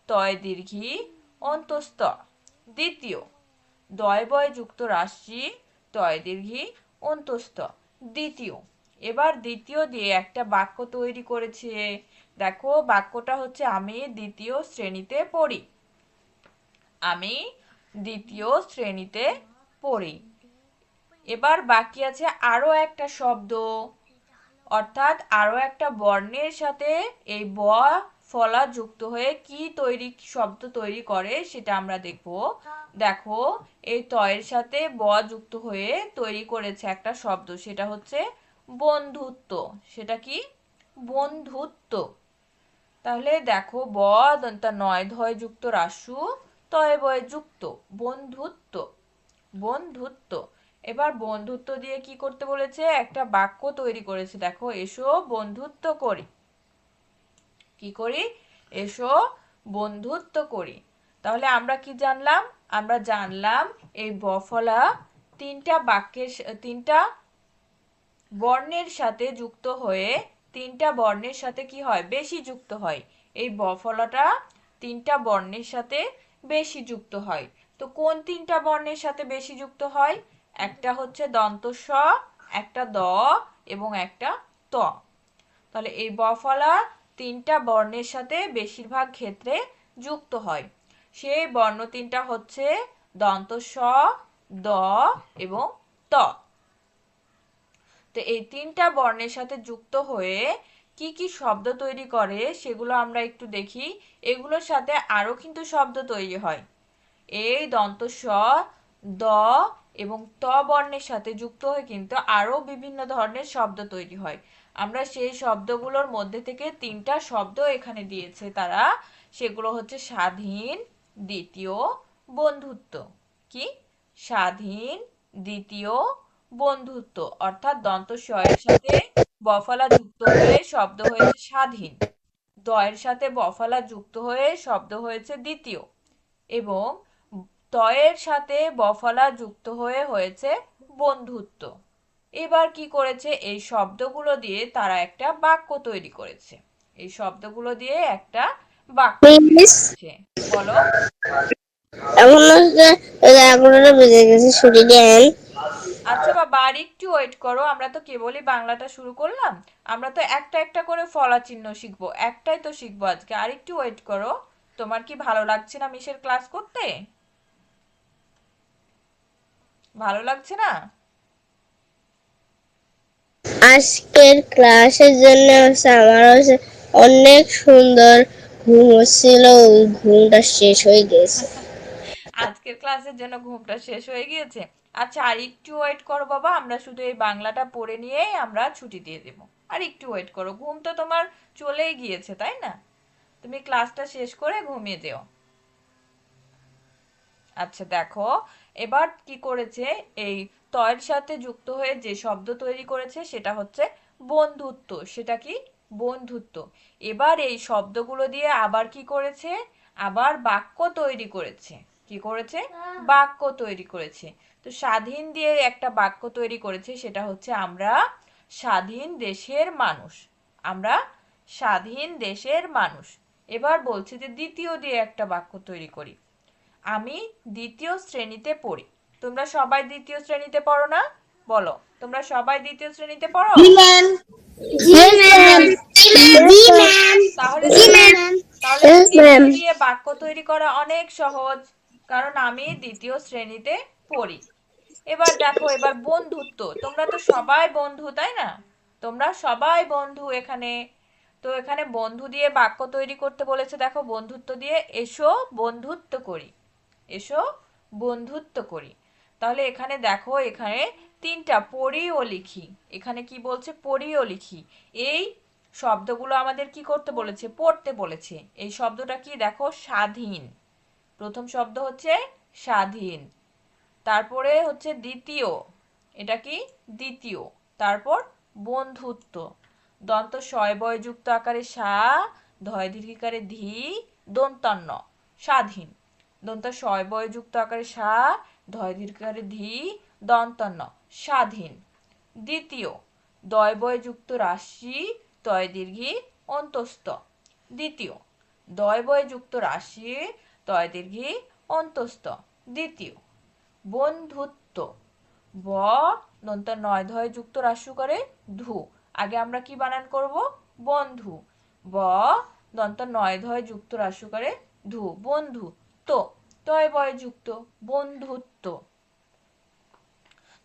তয় দীর্ঘি, অন্তস্থ। দ্বিতীয়, দয় বয় যুক্ত রাশি তয় দীর্ঘী অন্তস্থ। দ্বিতীয়। এবার দ্বিতীয় দিয়ে একটা বাক্য তৈরি করেছে। দেখো বাক্যটা হচ্ছে আমি দ্বিতীয় শ্রেণীতে পড়ি। আমি দ্বিতীয় শ্রেণীতে পড়ি। এবার বাকি আছে আরো একটা শব্দ, অর্থাৎ আরো একটা বর্ণের সাথে এই ব ফলা যুক্ত হয়ে কি শব্দ তৈরি করে সেটা আমরা দেখব। দেখো এই তয়ের সাথে ব যুক্ত হয়ে তৈরি করেছে একটা শব্দ, সেটা হচ্ছে বন্ধুত্ব। সেটা কি? বন্ধুত্ব। তাহলে দেখো ব দন্তা নয় ধয় যুক্ত রাসু তয় বয় যুক্ত বন্ধুত্ব। বন্ধুত্ব। এবার বন্ধুত্ব দিয়ে কি করতে বলেছে? একটা বাক্য তৈরি করেছে। দেখো এসো বন্ধুত্ব করি। কি করি? এসো বন্ধুত্ব করি। তাহলে আমরা কি জানলাম? আমরা জানলাম এই বফলা তিনটা বর্ণের সাথে যুক্ত হয়ে তিনটা বর্ণের সাথে কি হয়? বেশি যুক্ত হয়। এই বফলাটা তিনটা বর্ণের সাথে বেশি যুক্ত হয়। তো কোন তিনটা বর্ণের সাথে বেশি যুক্ত হয়? একটা হচ্ছে দন্ত স, একটা দ এবং একটা ত। তাহলে এই বফলা তিনটা বর্ণের সাথে বেশিরভাগ ক্ষেত্রে যুক্ত হয়। সেই বর্ণ তিনটা হচ্ছে দন্ত স, দ এবং ত। তো এই তিনটা বর্ণের সাথে যুক্ত হয়ে কি কি শব্দ তৈরি করে সেগুলো আমরা একটু দেখি। এগুলোর সাথে আরো কিন্তু শব্দ তৈরি হয়। এই দন্ত স, দ এবং ত বর্ণের সাথে যুক্ত হয়ে কিন্তু আরো বিভিন্ন ধরনের শব্দ তৈরি হয়। আমরা সেই শব্দগুলোর মধ্যে থেকে তিনটা শব্দ এখানে দিয়েছে তারা। সেগুলো হচ্ছে স্বাধীন, দ্বিতীয়, বন্ধুত্ব। কি? স্বাধীন, দ্বিতীয়, বন্ধুত্ব। অর্থাৎ দন্ত স এর সাথে বফলা যুক্ত হয়ে শব্দ হয়েছে স্বাধীন, দয়ের সাথে বফলা যুক্ত হয়ে শব্দ হয়েছে দ্বিতীয় এবং তয়ের সাথে বফলা যুক্ত হয়ে হয়েছে বন্ধুত্ব। এবার কি করেছে? এই শব্দগুলো দিয়ে তারা একটা বাক্য তৈরি করেছে। এই শব্দগুলো দিয়ে একটা বাক্য তৈরি
মিস
করেছে। বলো।
এখন হচ্ছে 11টা বেজে গেছে, ছুটি দেন।
আচ্ছা বাবা, আর একটু ওয়েট করো, আমরা তো কেবলই বাংলাটা শুরু করলাম। আমরা তো একটা একটা করে ফলা চিহ্ন শিখবো, একটাই তো শিখবো আজকে। আর একটু ওয়েট করো। তোমার কি ভালো লাগছে না মিশের ক্লাস করতে? ভালো লাগছে না?
আজকের ক্লাসের জন্য আমার অনেক সুন্দর ঘুম হচ্ছিল, ওই ঘুমটা শেষ হয়ে গেছে।
আজকের ক্লাসের জন্য ঘুমটা শেষ হয়ে গিয়েছে। আচ্ছা আর একটু ওয়েট করো বাবা, আমরা শুধু এই বাংলাটা পড়ে নিয়েই আমরা ছুটি দিয়ে দেব। আর একটু ওয়েট করো, ঘুম তো তোমার চলেই গিয়েছে তাই না? তুমি ক্লাসটা শেষ করে ঘুমিয়ে যেও। আচ্ছা দেখো, এবার কি করেছে? এই তয়ের সাথে যুক্ত হয়ে যে শব্দ তৈরি করেছে সেটা হচ্ছে বন্ধুত্ব। সেটা কি? বন্ধুত্ব। এবার এই শব্দগুলো দিয়ে আবার কি করেছে? আবার বাক্য তৈরি করেছে। কি করেছে? বাক্য তৈরি করেছে। তো স্বাধীন দিয়ে একটা বাক্য তৈরি করেছে, সেটা হচ্ছে আমরা স্বাধীন দেশের মানুষ। আমরা স্বাধীন দেশের মানুষ। এবার বলছে যে দ্বিতীয় দিয়ে একটা বাক্য তৈরি করি। আমি দ্বিতীয় শ্রেণীতে পড়ি। তোমরা সবাই দ্বিতীয় শ্রেণীতে পড়ো না? বলো, তোমরা সবাই দ্বিতীয় শ্রেণীতে পড়ো?
জি ম্যাম। জি ম্যাম। জি ম্যাম।
তাহলে
জি
তো
ম্যাম।
তাহলে তো
ইয়েস ম্যাম।
দ্বিতীয় দিয়ে বাক্য তৈরি করা অনেক সহজ, কারণ আমি দ্বিতীয় শ্রেণীতে পড়ি। এবার দেখো, এবার বন্ধুত্ব। তোমরা তো সবাই বন্ধু তাই না? তোমরা সবাই বন্ধু এখানে। তো এখানে বন্ধু দিয়ে বাক্য তৈরি করতে বলেছে। দেখো বন্ধুত্ব দিয়ে এসো বন্ধুত্ব করি। এসো বন্ধুত্ব করি। তাহলে এখানে দেখো, এখানে তিনটা পড়ি ও লিখি। এখানে কি বলছে? পড়ি ও লিখি। এই শব্দগুলো আমাদের কি করতে বলেছে? পড়তে বলেছে। এই শব্দটা কি? দেখো স্বাধীন। প্রথম শব্দ হচ্ছে স্বাধীন। তারপরে হচ্ছে দ্বিতীয়। এটা কি? দ্বিতীয়। তারপর বন্ধুত্ব। দন্ত শয় বয় যুক্ত আকারে সা, ধয় দীর্ঘিকারে ধি, দন্তান্ন। স্বাধীন। দন্ত শয় বয় যুক্ত আকারে সা, ধয় দীর্ঘিকারে ধি, দন্তান্ন। স্বাধীন। দ্বিতীয়। দয় বয় যুক্ত রাশি, তয় দীর্ঘি অন্তস্থ। দ্বিতীয়। দয় বয় যুক্ত রাশি, তয় দীর্ঘী অন্তস্থ দ্বিতীয়। বন্ধুত্ব, ব দন্ত নয় ধয় যুক্ত রাস্য করে ধু। আগে আমরা কি বানান করব? বন্ধু। ব দন্ত নয় ধয় যুক্ত রাস্য করে ধু, বন্ধু। তো তয় বয় যুক্ত বন্ধুত্ব।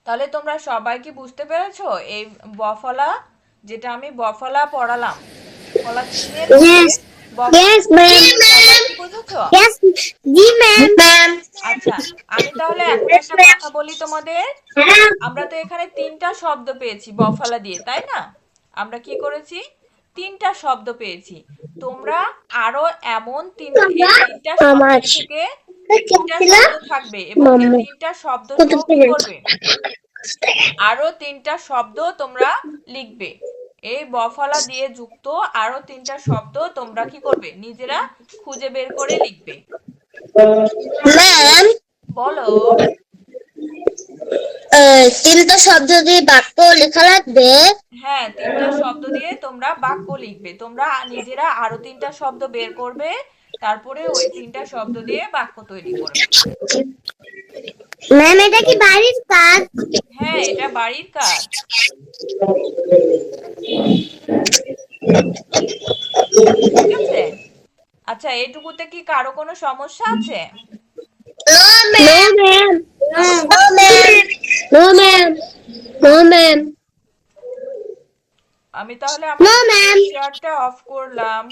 তাহলে তোমরা সবাই কি বুঝতে পেরেছো এই বফলা, যেটা আমি বফলা পড়ালাম, ফলা চিহ্নের মধ্যে
Yes.
বফলা
Yes, ma'am.
সবাই কি বুঝেছো?
Yes. জি ম্যাম।
আচ্ছা, আমি তাহলে এখন
Yes,
একটা
ma'am.
কথা বলি তোমাদের। আমরা তো এখানে তিনটা শব্দ পেয়েছি বফলা দিয়ে, তাই না? আমরা কি করেছি? তিনটা শব্দ পেয়েছি। তোমরা আরো এমন এই তিনটা শব্দ
আমার
থেকে তিনটা শব্দ থাকবে এবং এই
মাম্মু
তিনটা শব্দ
কত
সহ কি
পেরেন্ট
করবে? আরো তিনটা শব্দ তোমরা লিখবে। এই বফলা দিয়ে যুক্ত আরো তিনটা শব্দ তোমরা কি করবে? নিজেরা খুঁজে বের করে লিখবে।
ম্যাম
বলো।
তিনটা শব্দ দিয়ে বাক্য লেখা লাগবে।
হ্যাঁ, তিনটা শব্দ দিয়ে তোমরা বাক্য লিখবে। তোমরা নিজেরা আরো তিনটা শব্দ বের করবে, তারপরে ওই তিনটা শব্দ দিয়ে বাক্য তৈরি করবে।
ম্যাম এটা কি বাড়ির কাজ?
হ্যাঁ, এটা বাড়ির কাজ। ঠিক আছে? আচ্ছা, এটুকুতে কি কারো কোনো সমস্যা আছে?
No ma'am.
আমাকে
no ma'am. No ma'am. No ma'am.
আমি তাহলে আমার
নো ম্যাম।
শেয়ারটা অফ করলাম।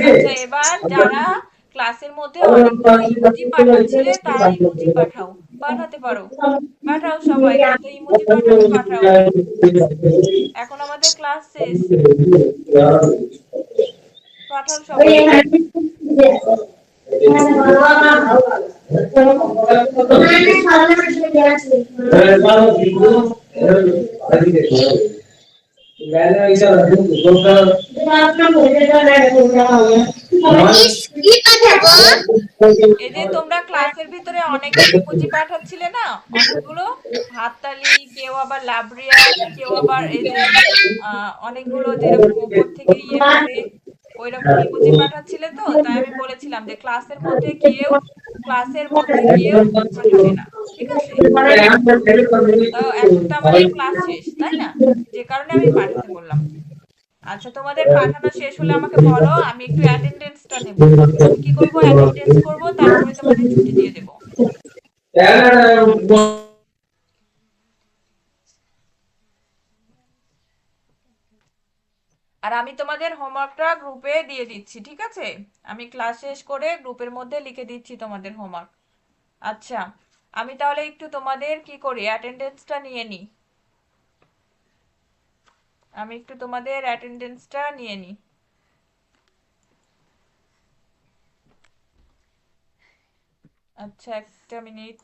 আচ্ছা, এবার যারা ক্লাসের মধ্যে অনেকগুলো ইমোজি পাঠাচ্ছিলে তারা ইমোজি পাঠাতে পারো। পাঠাও, সবাই কত ইমোজি পাঠাবে পাঠাও। এখন আমাদের ক্লাস শেষ। পাঠাও সবাই।
কি পাঠাবো?
এই যে তোমরা ক্লাসের ভিতরে অনেকগুলো ইমোজি পাঠাচ্ছিলে না, অনেকগুলো হাততালি, কেউ আবার লাভ রিয়াক্ট, কেউ আবার এই যে অনেকগুলো যেরকম উপর থেকে ইয়ে করে ওইরকম ইমোজি পাঠাচ্ছিলে, তো তাই আমি বলেছিলাম যে ক্লাসের মধ্যে কেউ পাঠাবে না, ঠিক আছে? তো এখন তো আমাদের ক্লাস শেষ, তাই না? যে কারণে আমি পাঠাতে বললাম। আচ্ছা, তোমাদের পাঠানো শেষ হলে আমাকে বলো, আমি একটু অ্যাটেন্ডেন্সটা নেব। আমি কি করব? অ্যাটেন্ডেন্স করব, তারপরে তোমাদের ছুটি দিয়ে দেব। আর আমি তোমাদের হোমওয়ার্কটা গ্রুপে দিয়ে দিচ্ছি, ঠিক আছে? আমি ক্লাস শেষ করে গ্রুপের মধ্যে লিখে দিচ্ছি তোমাদের হোমওয়ার্ক। আচ্ছা, আমি তাহলে একটু তোমাদের কি করি, অ্যাটেন্ডেন্সটা নিয়ে নিই। আমি একটু তোমাদের অ্যাটেন্ডেন্সটা নিয়ে নিই। আচ্ছা, একটা মিনিট।